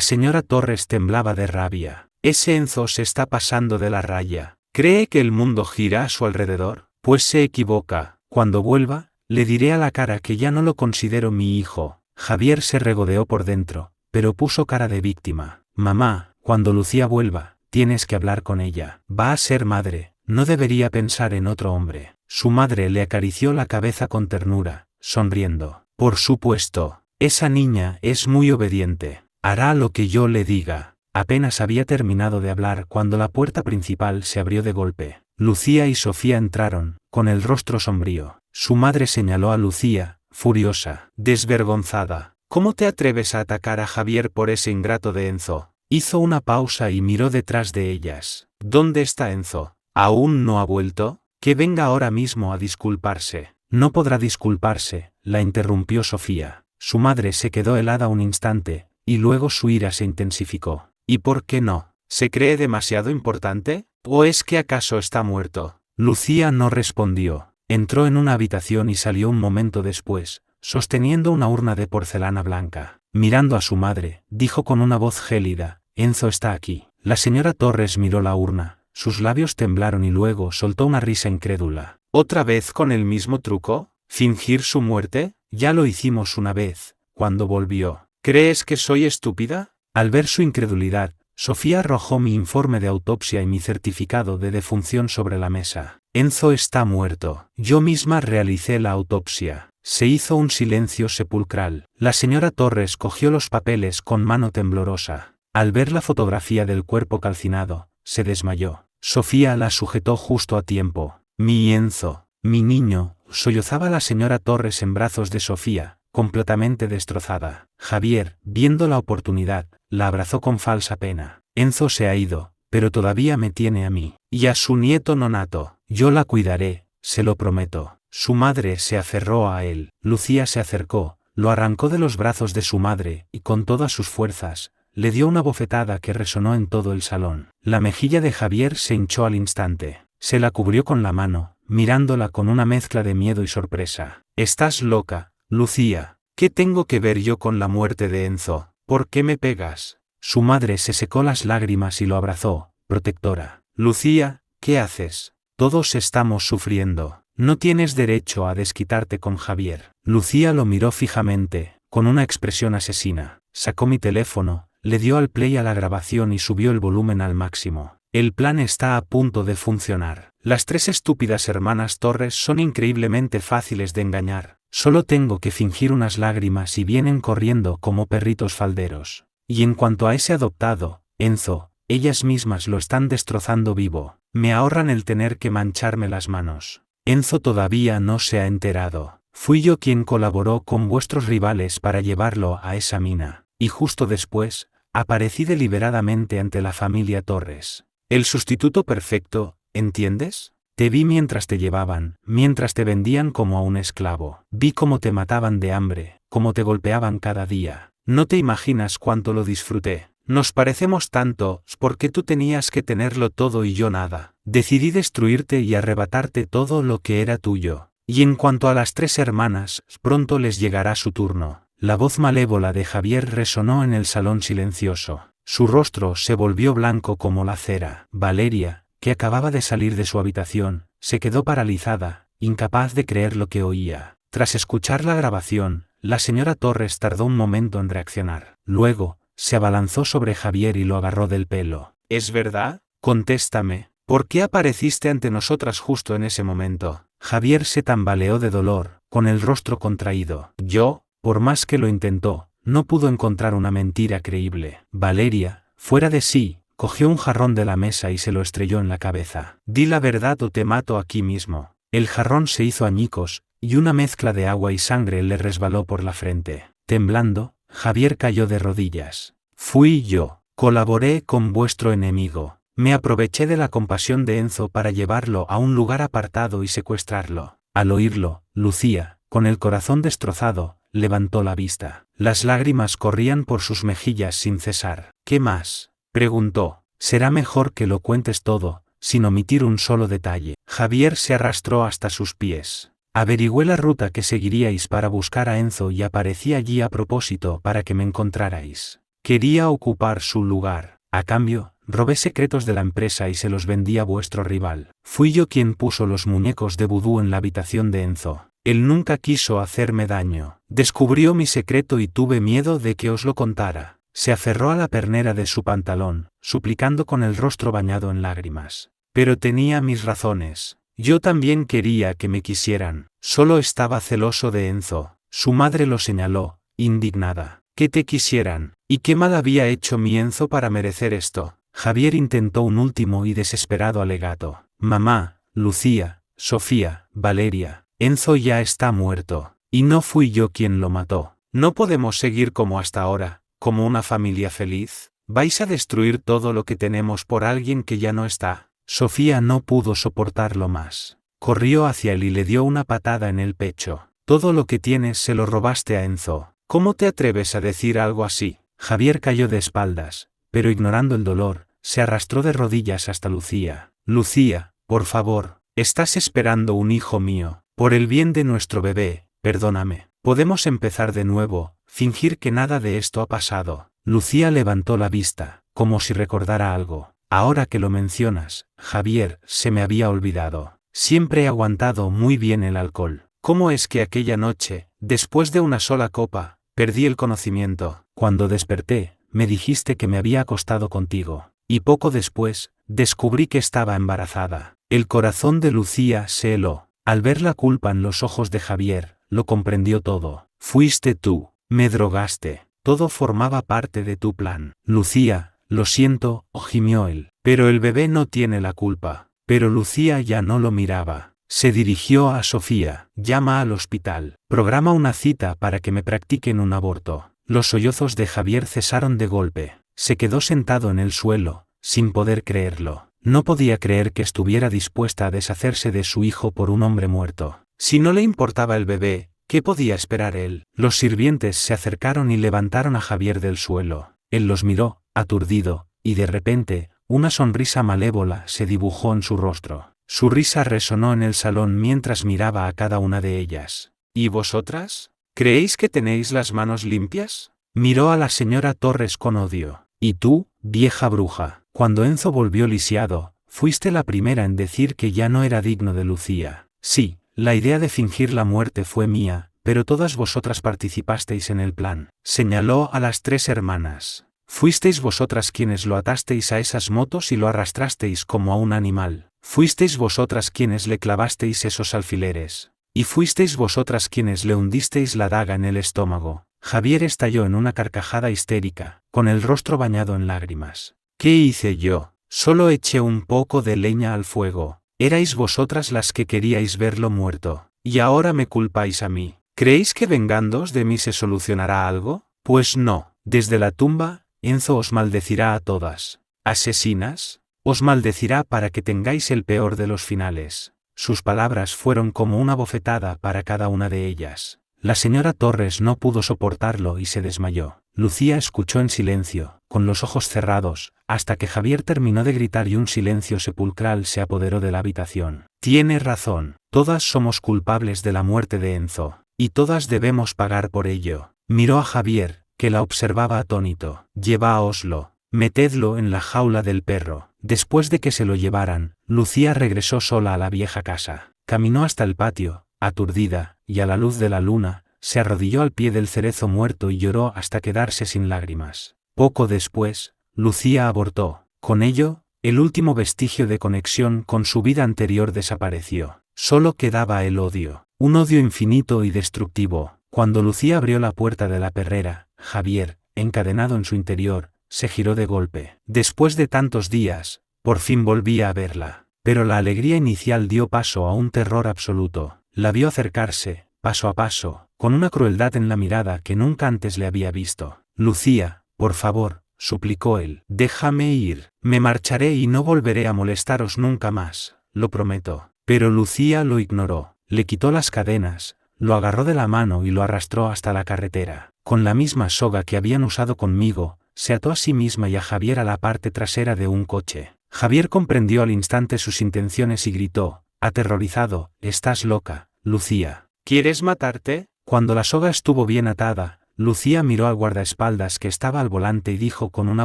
señora Torres temblaba de rabia. «Ese Enzo se está pasando de la raya. ¿Cree que el mundo gira a su alrededor? Pues se equivoca. Cuando vuelva, Le diré a la cara que ya no lo considero mi hijo. Javier se regodeó por dentro, pero puso cara de víctima. Mamá, cuando Lucía vuelva, tienes que hablar con ella. Va a ser madre, no debería pensar en otro hombre. Su madre le acarició la cabeza con ternura, sonriendo. Por supuesto, esa niña es muy obediente. Hará lo que yo le diga. Apenas había terminado de hablar cuando la puerta principal se abrió de golpe. Lucía y Sofía entraron, con el rostro sombrío. Su madre señaló a Lucía, furiosa, desvergonzada. ¿Cómo te atreves a atacar a Javier por ese ingrato de Enzo? Hizo una pausa y miró detrás de ellas. ¿Dónde está Enzo? ¿Aún no ha vuelto? Que venga ahora mismo a disculparse. No podrá disculparse, la interrumpió Sofía. Su madre se quedó helada un instante, y luego su ira se intensificó. ¿Y por qué no? ¿Se cree demasiado importante? ¿O es que acaso está muerto? Lucía no respondió. Entró en una habitación y salió un momento después, sosteniendo una urna de porcelana blanca. Mirando a su madre, dijo con una voz gélida, Enzo está aquí. La señora Torres miró la urna, sus labios temblaron y luego soltó una risa incrédula. ¿Otra vez con el mismo truco? ¿Fingir su muerte? Ya lo hicimos una vez, cuando volvió. ¿Crees que soy estúpida? Al ver su incredulidad, Sofía arrojó mi informe de autopsia y mi certificado de defunción sobre la mesa. Enzo está muerto. Yo misma realicé la autopsia. Se hizo un silencio sepulcral. La señora Torres cogió los papeles con mano temblorosa. Al ver la fotografía del cuerpo calcinado, se desmayó. Sofía la sujetó justo a tiempo. Mi Enzo, mi niño, sollozaba la señora Torres en brazos de Sofía, completamente destrozada. Javier, viendo la oportunidad, la abrazó con falsa pena. Enzo se ha ido, pero todavía me tiene a mí. Y a su nieto nonato. Yo la cuidaré, se lo prometo. Su madre se aferró a él. Lucía se acercó, lo arrancó de los brazos de su madre, y con todas sus fuerzas, le dio una bofetada que resonó en todo el salón. La mejilla de Javier se hinchó al instante. Se la cubrió con la mano, mirándola con una mezcla de miedo y sorpresa. ¿Estás loca, Lucía? ¿Qué tengo que ver yo con la muerte de Enzo? ¿Por qué me pegas? Su madre se secó las lágrimas y lo abrazó, protectora. Lucía, ¿qué haces? Todos estamos sufriendo. No tienes derecho a desquitarte con Javier. Lucía lo miró fijamente, con una expresión asesina. Sacó mi teléfono, le dio al play a la grabación y subió el volumen al máximo. El plan está a punto de funcionar. Las tres estúpidas hermanas Torres son increíblemente fáciles de engañar. Solo tengo que fingir unas lágrimas y vienen corriendo como perritos falderos. Y en cuanto a ese adoptado, Enzo, ellas mismas lo están destrozando vivo. Me ahorran el tener que mancharme las manos. Enzo todavía no se ha enterado. Fui yo quien colaboró con vuestros rivales para llevarlo a esa mina. Y justo después, aparecí deliberadamente ante la familia Torres. El sustituto perfecto, ¿entiendes? Te vi mientras te llevaban, mientras te vendían como a un esclavo. Vi cómo te mataban de hambre, cómo te golpeaban cada día. No te imaginas cuánto lo disfruté. Nos parecemos tanto, porque tú tenías que tenerlo todo y yo nada. Decidí destruirte y arrebatarte todo lo que era tuyo. Y en cuanto a las tres hermanas, pronto les llegará su turno. La voz malévola de Javier resonó en el salón silencioso. Su rostro se volvió blanco como la cera. Valeria, que acababa de salir de su habitación, se quedó paralizada, incapaz de creer lo que oía. Tras escuchar la grabación, la señora Torres tardó un momento en reaccionar. Luego, se abalanzó sobre Javier y lo agarró del pelo. ¿Es verdad? Contéstame. ¿Por qué apareciste ante nosotras justo en ese momento? Javier se tambaleó de dolor, con el rostro contraído. Yo, por más que lo intentó, no pudo encontrar una mentira creíble. Valeria, fuera de sí, cogió un jarrón de la mesa y se lo estrelló en la cabeza. Di la verdad o te mato aquí mismo. El jarrón se hizo añicos, y una mezcla de agua y sangre le resbaló por la frente. Temblando, Javier cayó de rodillas. Fui yo. Colaboré con vuestro enemigo. Me aproveché de la compasión de Enzo para llevarlo a un lugar apartado y secuestrarlo. Al oírlo, Lucía, con el corazón destrozado, levantó la vista. Las lágrimas corrían por sus mejillas sin cesar. ¿Qué más?, preguntó. Será mejor que lo cuentes todo, sin omitir un solo detalle. Javier se arrastró hasta sus pies. Averigüé la ruta que seguiríais para buscar a Enzo y aparecí allí a propósito para que me encontrarais. Quería ocupar su lugar. A cambio, robé secretos de la empresa y se los vendí a vuestro rival. Fui yo quien puso los muñecos de vudú en la habitación de Enzo. Él nunca quiso hacerme daño. Descubrió mi secreto y tuve miedo de que os lo contara. Se aferró a la pernera de su pantalón, suplicando con el rostro bañado en lágrimas. Pero tenía mis razones. Yo también quería que me quisieran. Solo estaba celoso de Enzo. Su madre lo señaló, indignada. Que te quisieran. ¿Y qué mal había hecho mi Enzo para merecer esto? Javier intentó un último y desesperado alegato. Mamá, Lucía, Sofía, Valeria, Enzo ya está muerto. Y no fui yo quien lo mató. No podemos seguir como hasta ahora, como una familia feliz. ¿Vais a destruir todo lo que tenemos por alguien que ya no está? Sofía no pudo soportarlo más. Corrió hacia él y le dio una patada en el pecho. Todo lo que tienes se lo robaste a Enzo. ¿Cómo te atreves a decir algo así? Javier cayó de espaldas, pero ignorando el dolor, se arrastró de rodillas hasta Lucía. Lucía, por favor, estás esperando un hijo mío. Por el bien de nuestro bebé, perdóname. Podemos empezar de nuevo, fingir que nada de esto ha pasado. Lucía levantó la vista, como si recordara algo. Ahora que lo mencionas, Javier, se me había olvidado. Siempre he aguantado muy bien el alcohol. ¿Cómo es que aquella noche, después de una sola copa, perdí el conocimiento? Cuando desperté, me dijiste que me había acostado contigo. Y poco después, descubrí que estaba embarazada. El corazón de Lucía se heló. Al ver la culpa en los ojos de Javier, lo comprendió todo. Fuiste tú, me drogaste. Todo formaba parte de tu plan. Lucía, lo siento, gimió él. Pero el bebé no tiene la culpa. Pero Lucía ya no lo miraba. Se dirigió a Sofía. Llama al hospital. Programa una cita para que me practiquen un aborto. Los sollozos de Javier cesaron de golpe. Se quedó sentado en el suelo, sin poder creerlo. No podía creer que estuviera dispuesta a deshacerse de su hijo por un hombre muerto. Si no le importaba el bebé, ¿qué podía esperar él? Los sirvientes se acercaron y levantaron a Javier del suelo. Él los miró, aturdido, y de repente, una sonrisa malévola se dibujó en su rostro. Su risa resonó en el salón mientras miraba a cada una de ellas. ¿Y vosotras? ¿Creéis que tenéis las manos limpias? Miró a la señora Torres con odio. ¿Y tú, vieja bruja? Cuando Enzo volvió lisiado, fuiste la primera en decir que ya no era digno de Lucía. Sí, la idea de fingir la muerte fue mía, pero todas vosotras participasteis en el plan. Señaló a las tres hermanas. Fuisteis vosotras quienes lo atasteis a esas motos y lo arrastrasteis como a un animal. Fuisteis vosotras quienes le clavasteis esos alfileres. Y fuisteis vosotras quienes le hundisteis la daga en el estómago. Javier estalló en una carcajada histérica, con el rostro bañado en lágrimas. ¿Qué hice yo? Solo eché un poco de leña al fuego. Erais vosotras las que queríais verlo muerto. Y ahora me culpáis a mí. ¿Creéis que vengándoos de mí se solucionará algo? Pues no. Desde la tumba, Enzo os maldecirá a todas. ¿Asesinas? Os maldecirá para que tengáis el peor de los finales. Sus palabras fueron como una bofetada para cada una de ellas. La señora Torres no pudo soportarlo y se desmayó. Lucía escuchó en silencio, con los ojos cerrados, hasta que Javier terminó de gritar y un silencio sepulcral se apoderó de la habitación. Tiene razón, todas somos culpables de la muerte de Enzo, y todas debemos pagar por ello. Miró a Javier, que la observaba atónito. Lleváoslo, metedlo en la jaula del perro. Después de que se lo llevaran, Lucía regresó sola a la vieja casa. Caminó hasta el patio, aturdida, y a la luz de la luna, se arrodilló al pie del cerezo muerto y lloró hasta quedarse sin lágrimas. Poco después, Lucía abortó. Con ello, el último vestigio de conexión con su vida anterior desapareció. Solo quedaba el odio, un odio infinito y destructivo. Cuando Lucía abrió la puerta de la perrera, Javier, encadenado en su interior, se giró de golpe. Después de tantos días, por fin volvía a verla. Pero la alegría inicial dio paso a un terror absoluto. La vio acercarse, paso a paso, con una crueldad en la mirada que nunca antes le había visto. Lucía, por favor, suplicó él. Déjame ir. Me marcharé y no volveré a molestaros nunca más, lo prometo. Pero Lucía lo ignoró. Le quitó las cadenas, lo agarró de la mano y lo arrastró hasta la carretera. Con la misma soga que habían usado conmigo, se ató a sí misma y a Javier a la parte trasera de un coche. Javier comprendió al instante sus intenciones y gritó, aterrorizado, «¿Estás loca, Lucía? ¿Quieres matarte?» Cuando la soga estuvo bien atada, Lucía miró al guardaespaldas que estaba al volante y dijo con una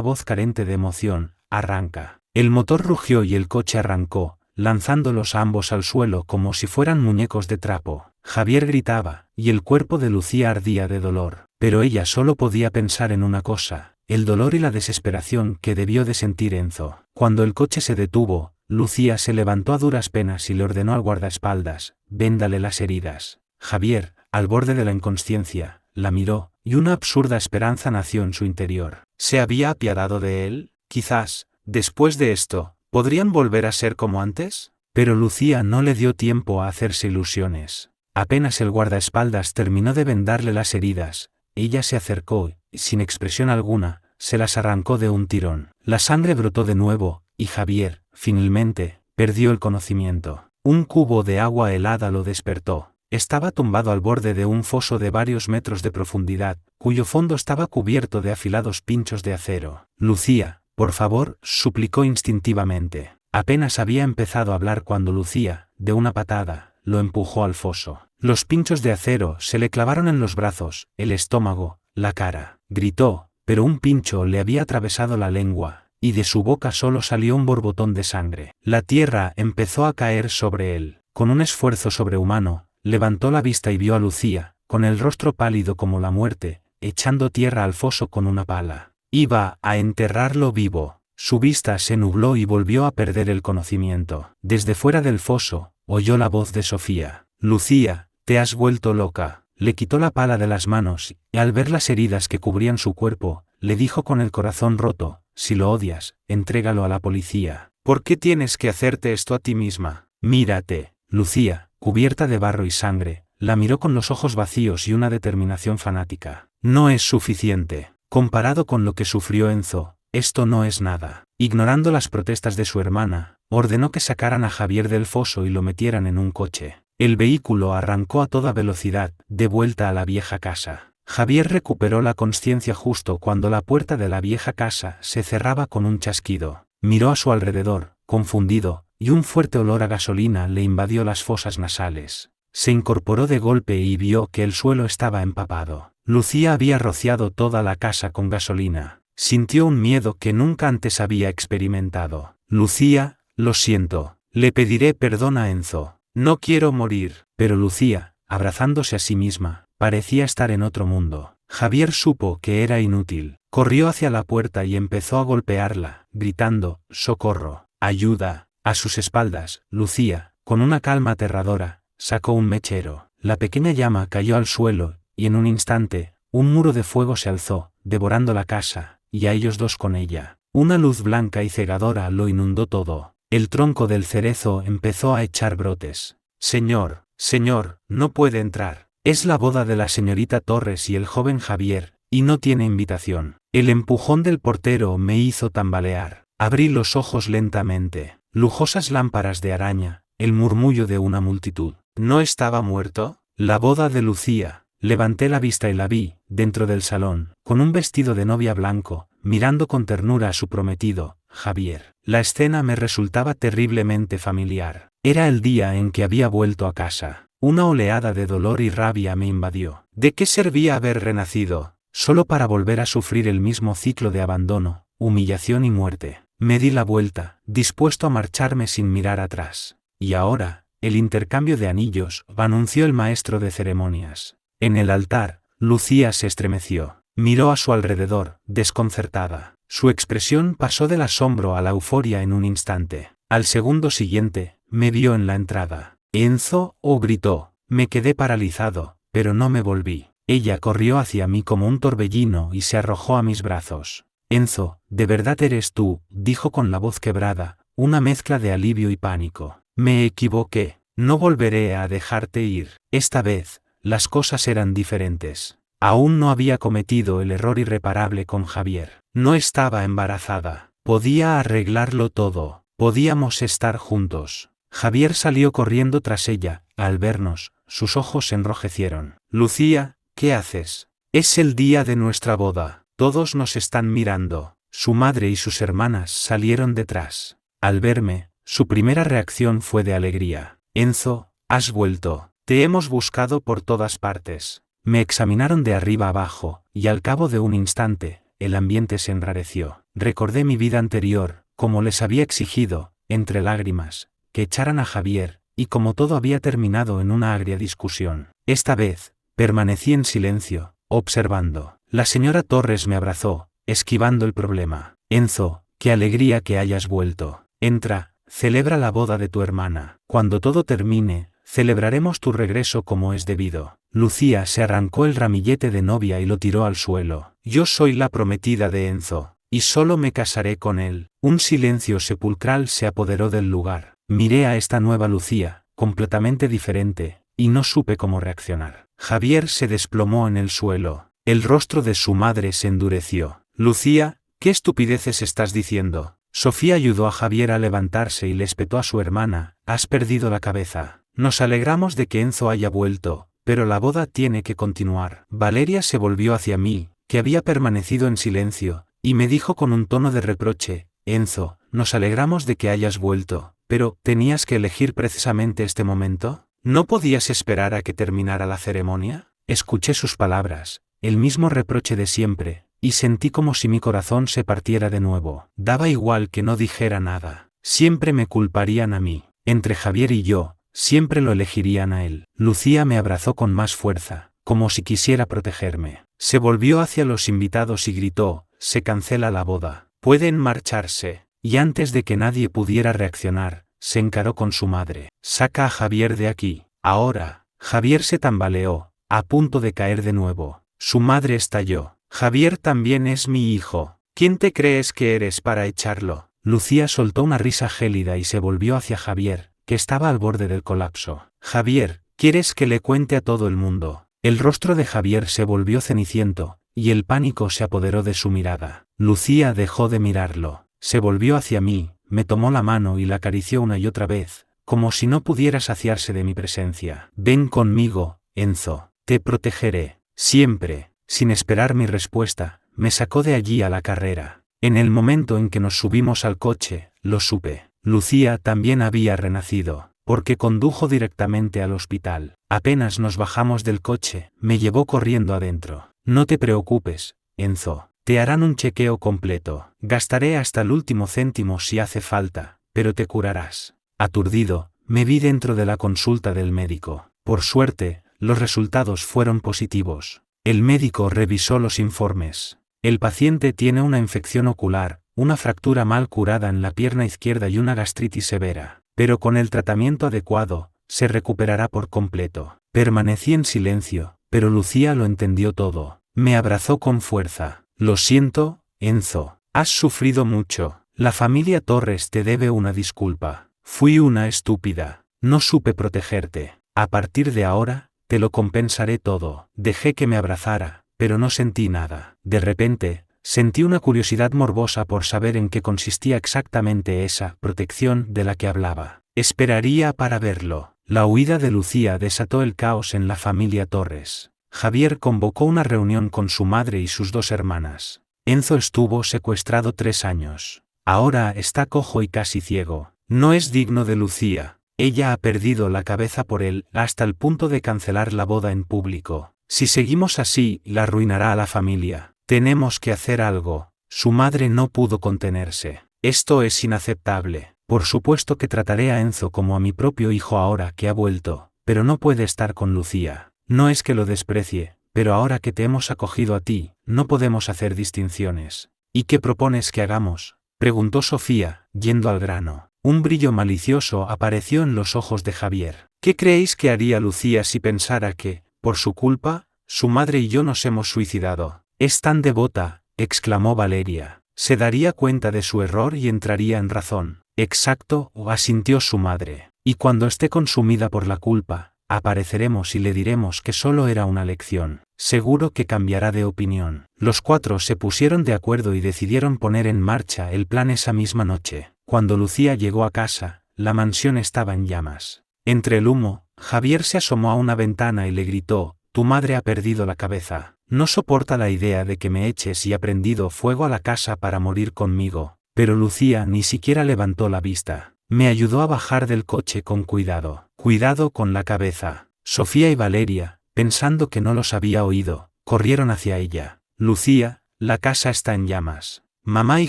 voz carente de emoción, «Arranca». El motor rugió y el coche arrancó, lanzándolos a ambos al suelo como si fueran muñecos de trapo. Javier gritaba, y el cuerpo de Lucía ardía de dolor, pero ella solo podía pensar en una cosa, el dolor y la desesperación que debió de sentir Enzo. Cuando el coche se detuvo, Lucía se levantó a duras penas y le ordenó al guardaespaldas, véndale las heridas. Javier, al borde de la inconsciencia, la miró, y una absurda esperanza nació en su interior. ¿Se había apiadado de él? Quizás, después de esto, ¿podrían volver a ser como antes? Pero Lucía no le dio tiempo a hacerse ilusiones. Apenas el guardaespaldas terminó de vendarle las heridas, ella se acercó y, sin expresión alguna, se las arrancó de un tirón. La sangre brotó de nuevo, y Javier, finalmente, perdió el conocimiento. Un cubo de agua helada lo despertó. Estaba tumbado al borde de un foso de varios metros de profundidad, cuyo fondo estaba cubierto de afilados pinchos de acero. Lucía, por favor, suplicó instintivamente. Apenas había empezado a hablar cuando Lucía, de una patada, lo empujó al foso. Los pinchos de acero se le clavaron en los brazos, el estómago, la cara. Gritó, pero un pincho le había atravesado la lengua, y de su boca solo salió un borbotón de sangre. La tierra empezó a caer sobre él. Con un esfuerzo sobrehumano, levantó la vista y vio a Lucía, con el rostro pálido como la muerte, echando tierra al foso con una pala. Iba a enterrarlo vivo. Su vista se nubló y volvió a perder el conocimiento. Desde fuera del foso, oyó la voz de Sofía. Lucía, te has vuelto loca. Le quitó la pala de las manos, y al ver las heridas que cubrían su cuerpo, le dijo con el corazón roto, si lo odias, entrégalo a la policía. ¿Por qué tienes que hacerte esto a ti misma? Mírate. Lucía, cubierta de barro y sangre, la miró con los ojos vacíos y una determinación fanática. No es suficiente. Comparado con lo que sufrió Enzo, esto no es nada. Ignorando las protestas de su hermana, ordenó que sacaran a Javier del foso y lo metieran en un coche. El vehículo arrancó a toda velocidad, de vuelta a la vieja casa. Javier recuperó la consciencia justo cuando la puerta de la vieja casa se cerraba con un chasquido. Miró a su alrededor, confundido, y un fuerte olor a gasolina le invadió las fosas nasales. Se incorporó de golpe y vio que el suelo estaba empapado. Lucía había rociado toda la casa con gasolina. Sintió un miedo que nunca antes había experimentado. Lucía, lo siento. Le pediré perdón a Enzo. No quiero morir. Pero Lucía, abrazándose a sí misma, parecía estar en otro mundo. Javier supo que era inútil. Corrió hacia la puerta y empezó a golpearla, gritando, ¡socorro! ¡Ayuda! A sus espaldas, Lucía, con una calma aterradora, sacó un mechero. La pequeña llama cayó al suelo, y en un instante, un muro de fuego se alzó, devorando la casa, y a ellos dos con ella. Una luz blanca y cegadora lo inundó todo. El tronco del cerezo empezó a echar brotes. Señor, señor, no puede entrar. Es la boda de la señorita Torres y el joven Javier, y no tiene invitación. El empujón del portero me hizo tambalear. Abrí los ojos lentamente. Lujosas lámparas de araña, el murmullo de una multitud. ¿No estaba muerto? La boda de Lucía. Levanté la vista y la vi, dentro del salón, con un vestido de novia blanco, mirando con ternura a su prometido, Javier. La escena me resultaba terriblemente familiar. Era el día en que había vuelto a casa. Una oleada de dolor y rabia me invadió. ¿De qué servía haber renacido? Solo para volver a sufrir el mismo ciclo de abandono, humillación y muerte. Me di la vuelta, dispuesto a marcharme sin mirar atrás. Y ahora, el intercambio de anillos, anunció el maestro de ceremonias. En el altar, Lucía se estremeció. Miró a su alrededor, desconcertada. Su expresión pasó del asombro a la euforia en un instante. Al segundo siguiente, me vio en la entrada. «Enzo», gritó. Me quedé paralizado, pero no me volví. Ella corrió hacia mí como un torbellino y se arrojó a mis brazos. «Enzo, ¿de verdad eres tú?», dijo con la voz quebrada, una mezcla de alivio y pánico. «Me equivoqué. No volveré a dejarte ir». Esta vez, las cosas eran diferentes. Aún no había cometido el error irreparable con Javier. No estaba embarazada. Podía arreglarlo todo. Podíamos estar juntos. Javier salió corriendo tras ella. Al vernos, sus ojos se enrojecieron. «Lucía, ¿qué haces? Es el día de nuestra boda. Todos nos están mirando». Su madre y sus hermanas salieron detrás. Al verme, su primera reacción fue de alegría. «Enzo, has vuelto. Te hemos buscado por todas partes». Me examinaron de arriba abajo, y al cabo de un instante, el ambiente se enrareció. Recordé mi vida anterior, como les había exigido, entre lágrimas, que echaran a Javier, y como todo había terminado en una agria discusión. Esta vez, permanecí en silencio, observando. La señora Torres me abrazó, esquivando el problema. Enzo, qué alegría que hayas vuelto. Entra, celebra la boda de tu hermana. Cuando todo termine, celebraremos tu regreso como es debido. Lucía se arrancó el ramillete de novia y lo tiró al suelo. Yo soy la prometida de Enzo, y solo me casaré con él. Un silencio sepulcral se apoderó del lugar. Miré a esta nueva Lucía, completamente diferente, y no supe cómo reaccionar. Javier se desplomó en el suelo. El rostro de su madre se endureció. Lucía, ¿qué estupideces estás diciendo? Sofía ayudó a Javier a levantarse y le espetó a su hermana. Has perdido la cabeza. Nos alegramos de que Enzo haya vuelto, pero la boda tiene que continuar. Valeria se volvió hacia mí, que había permanecido en silencio, y me dijo con un tono de reproche: Enzo, nos alegramos de que hayas vuelto, pero ¿tenías que elegir precisamente este momento? ¿No podías esperar a que terminara la ceremonia? Escuché sus palabras, el mismo reproche de siempre, y sentí como si mi corazón se partiera de nuevo. Daba igual que no dijera nada. Siempre me culparían a mí. Entre Javier y yo, siempre lo elegirían a él. Lucía me abrazó con más fuerza, como si quisiera protegerme. Se volvió hacia los invitados y gritó: se cancela la boda. Pueden marcharse. Y antes de que nadie pudiera reaccionar, se encaró con su madre. Saca a Javier de aquí. Ahora. Javier se tambaleó, a punto de caer de nuevo. Su madre estalló. Javier también es mi hijo. ¿Quién te crees que eres para echarlo? Lucía soltó una risa gélida y se volvió hacia Javier, que estaba al borde del colapso. Javier, ¿quieres que le cuente a todo el mundo? El rostro de Javier se volvió ceniciento, y el pánico se apoderó de su mirada. Lucía dejó de mirarlo. Se volvió hacia mí, me tomó la mano y la acarició una y otra vez, como si no pudiera saciarse de mi presencia. Ven conmigo, Enzo. Te protegeré. Siempre. Sin esperar mi respuesta, me sacó de allí a la carrera. En el momento en que nos subimos al coche, lo supe. Lucía también había renacido, porque condujo directamente al hospital. Apenas nos bajamos del coche, me llevó corriendo adentro. No te preocupes, Enzo. Te harán un chequeo completo. Gastaré hasta el último céntimo si hace falta, pero te curarás. Aturdido, me vi dentro de la consulta del médico. Por suerte, los resultados fueron positivos. El médico revisó los informes. El paciente tiene una infección ocular, una fractura mal curada en la pierna izquierda y una gastritis severa. Pero con el tratamiento adecuado, se recuperará por completo. Permanecí en silencio, pero Lucía lo entendió todo. Me abrazó con fuerza. Lo siento, Enzo. Has sufrido mucho. La familia Torres te debe una disculpa. Fui una estúpida. No supe protegerte. A partir de ahora, te lo compensaré todo. Dejé que me abrazara, pero no sentí nada. De repente, sentí una curiosidad morbosa por saber en qué consistía exactamente esa protección de la que hablaba. Esperaría para verlo. La huida de Lucía desató el caos en la familia Torres. Javier convocó una reunión con su madre y sus dos hermanas. Enzo estuvo secuestrado 3 años. Ahora está cojo y casi ciego. No es digno de Lucía. Ella ha perdido la cabeza por él hasta el punto de cancelar la boda en público. Si seguimos así, la arruinará a la familia. Tenemos que hacer algo. Su madre no pudo contenerse. Esto es inaceptable. Por supuesto que trataré a Enzo como a mi propio hijo ahora que ha vuelto, pero no puede estar con Lucía. No es que lo desprecie, pero ahora que te hemos acogido a ti, no podemos hacer distinciones. ¿Y qué propones que hagamos?, preguntó Sofía, yendo al grano. Un brillo malicioso apareció en los ojos de Javier. ¿Qué creéis que haría Lucía si pensara que, por su culpa, su madre y yo nos hemos suicidado? Es tan devota, exclamó Valeria. Se daría cuenta de su error y entraría en razón. Exacto, asintió su madre. Y cuando esté consumida por la culpa, apareceremos y le diremos que solo era una lección. Seguro que cambiará de opinión. Los 4 se pusieron de acuerdo y decidieron poner en marcha el plan esa misma noche. Cuando Lucía llegó a casa, la mansión estaba en llamas. Entre el humo, Javier se asomó a una ventana y le gritó: «Tu madre ha perdido la cabeza. No soporta la idea de que me eches y ha prendido fuego a la casa para morir conmigo». Pero Lucía ni siquiera levantó la vista. Me ayudó a bajar del coche con cuidado. «Cuidado con la cabeza». Sofía y Valeria, pensando que no los había oído, corrieron hacia ella. «Lucía, la casa está en llamas. Mamá y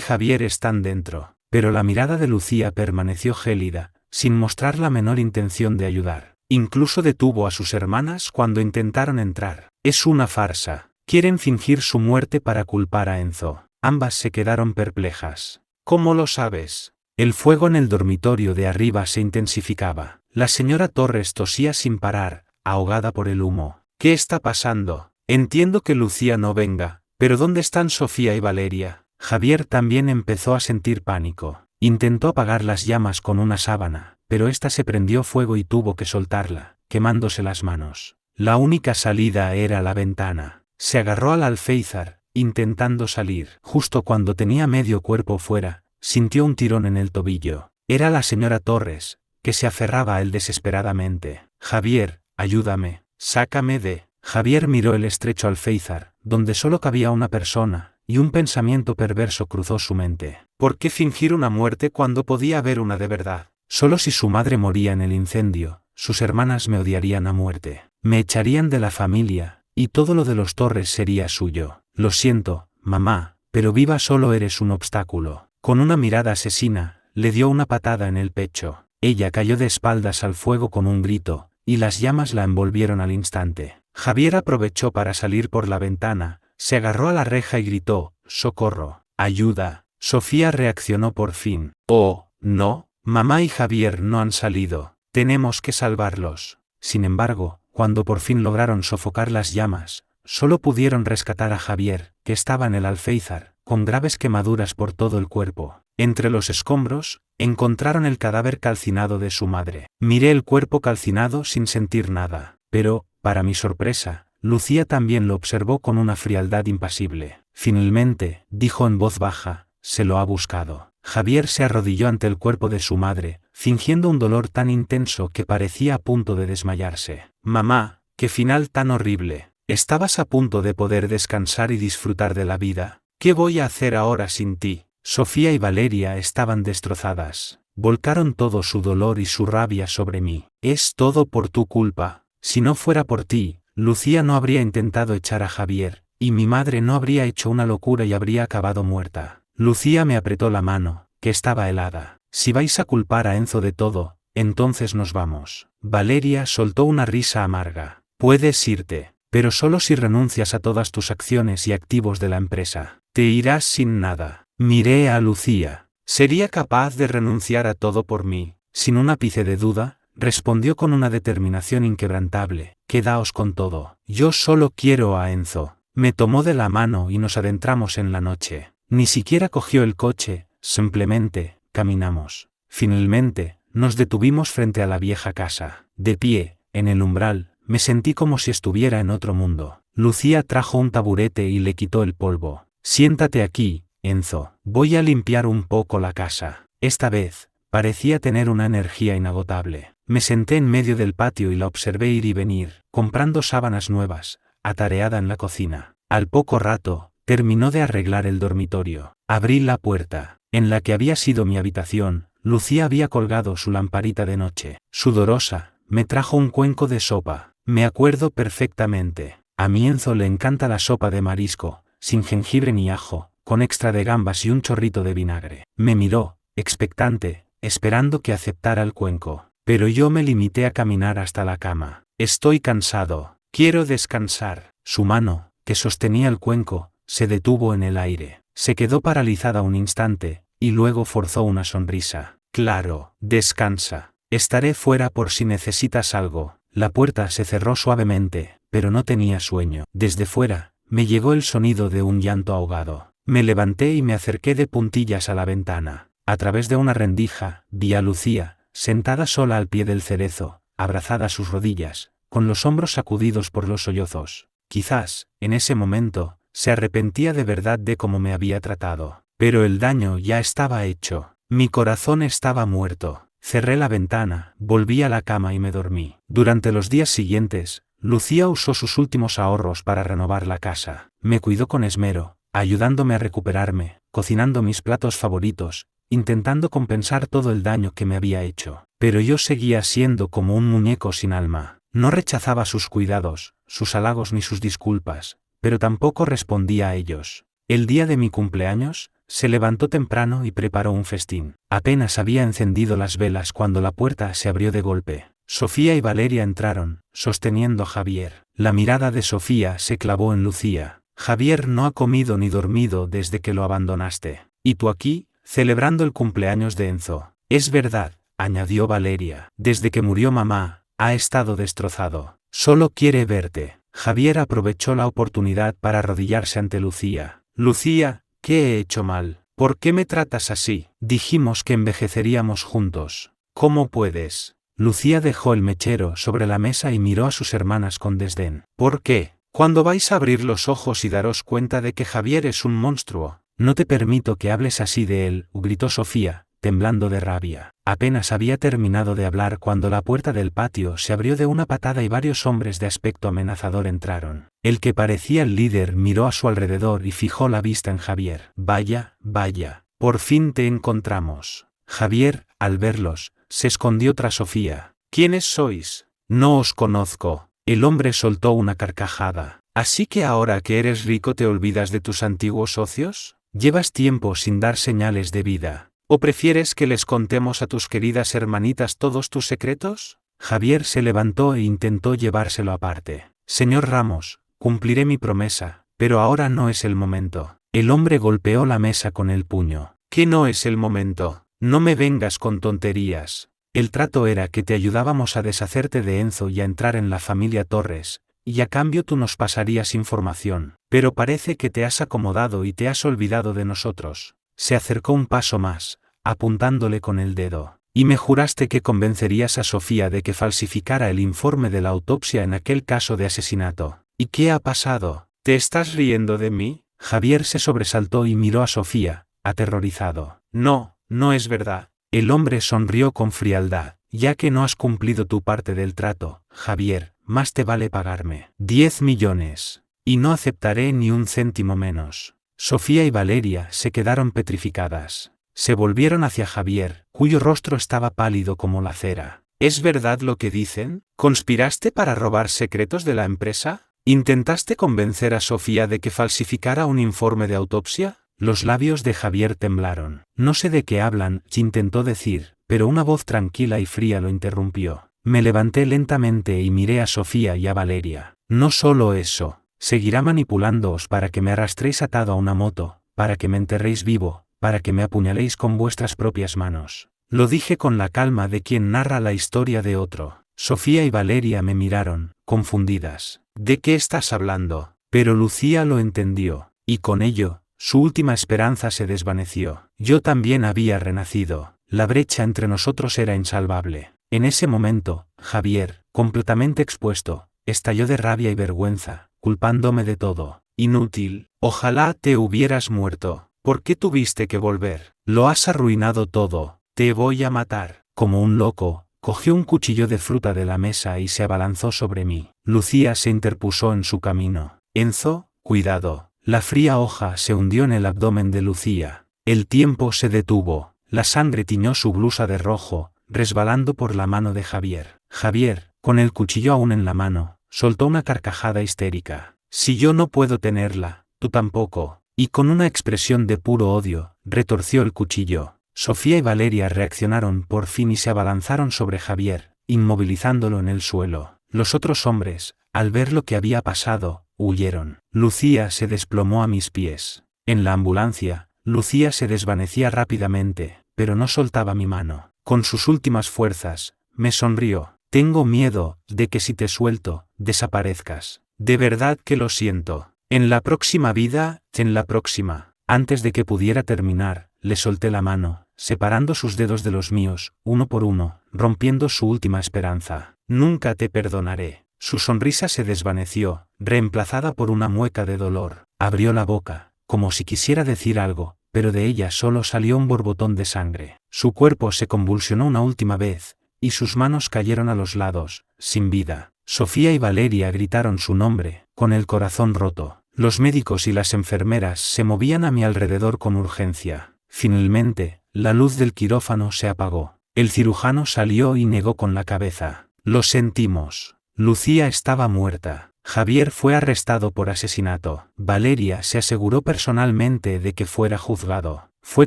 Javier están dentro». Pero la mirada de Lucía permaneció gélida, sin mostrar la menor intención de ayudar. Incluso detuvo a sus hermanas cuando intentaron entrar. Es una farsa. Quieren fingir su muerte para culpar a Enzo. Ambas se quedaron perplejas. ¿Cómo lo sabes? El fuego en el dormitorio de arriba se intensificaba. La señora Torres tosía sin parar, ahogada por el humo. ¿Qué está pasando? Entiendo que Lucía no venga, pero ¿dónde están Sofía y Valeria? Javier también empezó a sentir pánico. Intentó apagar las llamas con una sábana, pero ésta se prendió fuego y tuvo que soltarla, quemándose las manos. La única salida era la ventana. Se agarró al alféizar, intentando salir. Justo cuando tenía medio cuerpo fuera, sintió un tirón en el tobillo. Era la señora Torres, que se aferraba a él desesperadamente. Javier, ayúdame, sácame de... Javier miró el estrecho alféizar, donde solo cabía una persona, y un pensamiento perverso cruzó su mente. ¿Por qué fingir una muerte cuando podía haber una de verdad? Solo si su madre moría en el incendio, sus hermanas me odiarían a muerte. Me echarían de la familia, y todo lo de los Torres sería suyo. Lo siento, mamá, pero viva solo eres un obstáculo. Con una mirada asesina, le dio una patada en el pecho. Ella cayó de espaldas al fuego con un grito, y las llamas la envolvieron al instante. Javier aprovechó para salir por la ventana, se agarró a la reja y gritó, ¡socorro! ¡Ayuda! Sofía reaccionó por fin. ¡Oh, no! Mamá y Javier no han salido. Tenemos que salvarlos. Sin embargo, cuando por fin lograron sofocar las llamas, solo pudieron rescatar a Javier, que estaba en el alféizar, con graves quemaduras por todo el cuerpo. Entre los escombros, encontraron el cadáver calcinado de su madre. Miré el cuerpo calcinado sin sentir nada, pero, para mi sorpresa, Lucía también lo observó con una frialdad impasible. Finalmente, dijo en voz baja, se lo ha buscado. Javier se arrodilló ante el cuerpo de su madre, fingiendo un dolor tan intenso que parecía a punto de desmayarse. Mamá, qué final tan horrible. Estabas a punto de poder descansar y disfrutar de la vida. ¿Qué voy a hacer ahora sin ti? Sofía y Valeria estaban destrozadas. Volcaron todo su dolor y su rabia sobre mí. Es todo por tu culpa. Si no fuera por ti, Lucía no habría intentado echar a Javier, y mi madre no habría hecho una locura y habría acabado muerta. Lucía me apretó la mano, que estaba helada. Si vais a culpar a Enzo de todo, entonces nos vamos. Valeria soltó una risa amarga. Puedes irte, pero solo si renuncias a todas tus acciones y activos de la empresa. Te irás sin nada. Miré a Lucía. ¿Sería capaz de renunciar a todo por mí? Sin un ápice de duda, respondió con una determinación inquebrantable. Quedaos con todo. Yo solo quiero a Enzo. Me tomó de la mano y nos adentramos en la noche. Ni siquiera cogió el coche, simplemente, caminamos. Finalmente, nos detuvimos frente a la vieja casa. De pie, en el umbral, me sentí como si estuviera en otro mundo. Lucía trajo un taburete y le quitó el polvo. Siéntate aquí, Enzo. Voy a limpiar un poco la casa. Esta vez, parecía tener una energía inagotable. Me senté en medio del patio y la observé ir y venir, comprando sábanas nuevas, atareada en la cocina. Al poco rato, terminó de arreglar el dormitorio. Abrí la puerta. En la que había sido mi habitación, Lucía había colgado su lamparita de noche. Sudorosa, me trajo un cuenco de sopa. Me acuerdo perfectamente. A mi Enzo le encanta la sopa de marisco, sin jengibre ni ajo, con extra de gambas y un chorrito de vinagre. Me miró, expectante, esperando que aceptara el cuenco. Pero yo me limité a caminar hasta la cama. Estoy cansado. Quiero descansar. Su mano, que sostenía el cuenco, se detuvo en el aire. Se quedó paralizada un instante, y luego forzó una sonrisa. Claro, descansa. Estaré fuera por si necesitas algo. La puerta se cerró suavemente, pero no tenía sueño. Desde fuera, me llegó el sonido de un llanto ahogado. Me levanté y me acerqué de puntillas a la ventana. A través de una rendija, vi a Lucía, sentada sola al pie del cerezo, abrazada a sus rodillas, con los hombros sacudidos por los sollozos. Quizás, en ese momento, se arrepentía de verdad de cómo me había tratado. Pero el daño ya estaba hecho. Mi corazón estaba muerto. Cerré la ventana, volví a la cama y me dormí. Durante los días siguientes, Lucía usó sus últimos ahorros para renovar la casa. Me cuidó con esmero, ayudándome a recuperarme, cocinando mis platos favoritos, intentando compensar todo el daño que me había hecho. Pero yo seguía siendo como un muñeco sin alma. No rechazaba sus cuidados, sus halagos ni sus disculpas, pero tampoco respondía a ellos. El día de mi cumpleaños, se levantó temprano y preparó un festín. Apenas había encendido las velas cuando la puerta se abrió de golpe. Sofía y Valeria entraron, sosteniendo a Javier. La mirada de Sofía se clavó en Lucía. Javier no ha comido ni dormido desde que lo abandonaste. ¿Y tú aquí, celebrando el cumpleaños de Enzo? Es verdad, añadió Valeria. Desde que murió mamá, ha estado destrozado. Solo quiere verte. Javier aprovechó la oportunidad para arrodillarse ante Lucía. Lucía, ¿qué he hecho mal? ¿Por qué me tratas así? Dijimos que envejeceríamos juntos. ¿Cómo puedes? Lucía dejó el mechero sobre la mesa y miró a sus hermanas con desdén. ¿Por qué? ¿Cuándo vais a abrir los ojos y daros cuenta de que Javier es un monstruo? No te permito que hables así de él, gritó Sofía, temblando de rabia. Apenas había terminado de hablar cuando la puerta del patio se abrió de una patada y varios hombres de aspecto amenazador entraron. El que parecía el líder miró a su alrededor y fijó la vista en Javier. Vaya, vaya, por fin te encontramos. Javier, al verlos, se escondió tras Sofía. ¿Quiénes sois? No os conozco. El hombre soltó una carcajada. ¿Así que ahora que eres rico te olvidas de tus antiguos socios? ¿Llevas tiempo sin dar señales de vida? ¿O prefieres que les contemos a tus queridas hermanitas todos tus secretos? Javier se levantó e intentó llevárselo aparte. Señor Ramos, cumpliré mi promesa, pero ahora no es el momento. El hombre golpeó la mesa con el puño. ¿Qué no es el momento? No me vengas con tonterías. El trato era que te ayudábamos a deshacerte de Enzo y a entrar en la familia Torres, y a cambio tú nos pasarías información. Pero parece que te has acomodado y te has olvidado de nosotros. Se acercó un paso más, apuntándole con el dedo. Y me juraste que convencerías a Sofía de que falsificara el informe de la autopsia en aquel caso de asesinato. ¿Y qué ha pasado? ¿Te estás riendo de mí? Javier se sobresaltó y miró a Sofía, aterrorizado. No, no es verdad. El hombre sonrió con frialdad. Ya que no has cumplido tu parte del trato, Javier, más te vale pagarme 10 millones. Y no aceptaré ni un céntimo menos. Sofía y Valeria se quedaron petrificadas. Se volvieron hacia Javier, cuyo rostro estaba pálido como la cera. ¿Es verdad lo que dicen? ¿Conspiraste para robar secretos de la empresa? ¿Intentaste convencer a Sofía de que falsificara un informe de autopsia? Los labios de Javier temblaron. No sé de qué hablan, intentó decir, pero una voz tranquila y fría lo interrumpió. Me levanté lentamente y miré a Sofía y a Valeria. No solo eso, seguirá manipulándoos para que me arrastréis atado a una moto, para que me enterréis vivo, para que me apuñaléis con vuestras propias manos. Lo dije con la calma de quien narra la historia de otro. Sofía y Valeria me miraron, confundidas. ¿De qué estás hablando? Pero Lucía lo entendió, y con ello, su última esperanza se desvaneció. Yo también había renacido. La brecha entre nosotros era insalvable. En ese momento, Javier, completamente expuesto, estalló de rabia y vergüenza, culpándome de todo. Inútil. Ojalá te hubieras muerto. ¿Por qué tuviste que volver? Lo has arruinado todo. Te voy a matar. Como un loco, cogió un cuchillo de fruta de la mesa y se abalanzó sobre mí. Lucía se interpuso en su camino. Enzo, cuidado. La fría hoja se hundió en el abdomen de Lucía. El tiempo se detuvo. La sangre tiñó su blusa de rojo, resbalando por la mano de Javier. Javier, con el cuchillo aún en la mano, soltó una carcajada histérica. Si yo no puedo tenerla, tú tampoco. Y con una expresión de puro odio, retorció el cuchillo. Sofía y Valeria reaccionaron por fin y se abalanzaron sobre Javier, inmovilizándolo en el suelo. Los otros hombres, al ver lo que había pasado, huyeron. Lucía se desplomó a mis pies. En la ambulancia, Lucía se desvanecía rápidamente, pero no soltaba mi mano. Con sus últimas fuerzas, me sonrió. Tengo miedo de que si te suelto, desaparezcas. De verdad que lo siento. En la próxima vida, en la próxima. Antes de que pudiera terminar, le solté la mano, separando sus dedos de los míos, uno por uno, rompiendo su última esperanza. Nunca te perdonaré. Su sonrisa se desvaneció, reemplazada por una mueca de dolor. Abrió la boca, como si quisiera decir algo, pero de ella solo salió un borbotón de sangre. Su cuerpo se convulsionó una última vez, y sus manos cayeron a los lados, sin vida. Sofía y Valeria gritaron su nombre, con el corazón roto. Los médicos y las enfermeras se movían a mi alrededor con urgencia. Finalmente, la luz del quirófano se apagó. El cirujano salió y negó con la cabeza. Lo sentimos. Lucía estaba muerta. Javier fue arrestado por asesinato. Valeria se aseguró personalmente de que fuera juzgado. Fue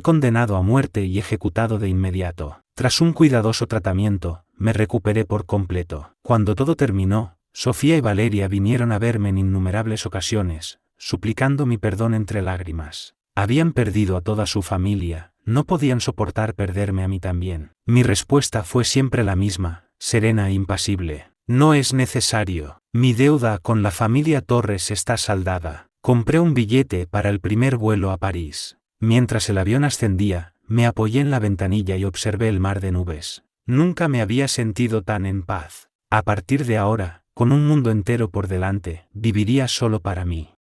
condenado a muerte y ejecutado de inmediato. Tras un cuidadoso tratamiento, me recuperé por completo. Cuando todo terminó, Sofía y Valeria vinieron a verme en innumerables ocasiones, suplicando mi perdón entre lágrimas. Habían perdido a toda su familia, no podían soportar perderme a mí también. Mi respuesta fue siempre la misma, serena e impasible. No es necesario. Mi deuda con la familia Torres está saldada. Compré un billete para el primer vuelo a París. Mientras el avión ascendía, me apoyé en la ventanilla y observé el mar de nubes. Nunca me había sentido tan en paz. A partir de ahora, con un mundo entero por delante, viviría solo para mí.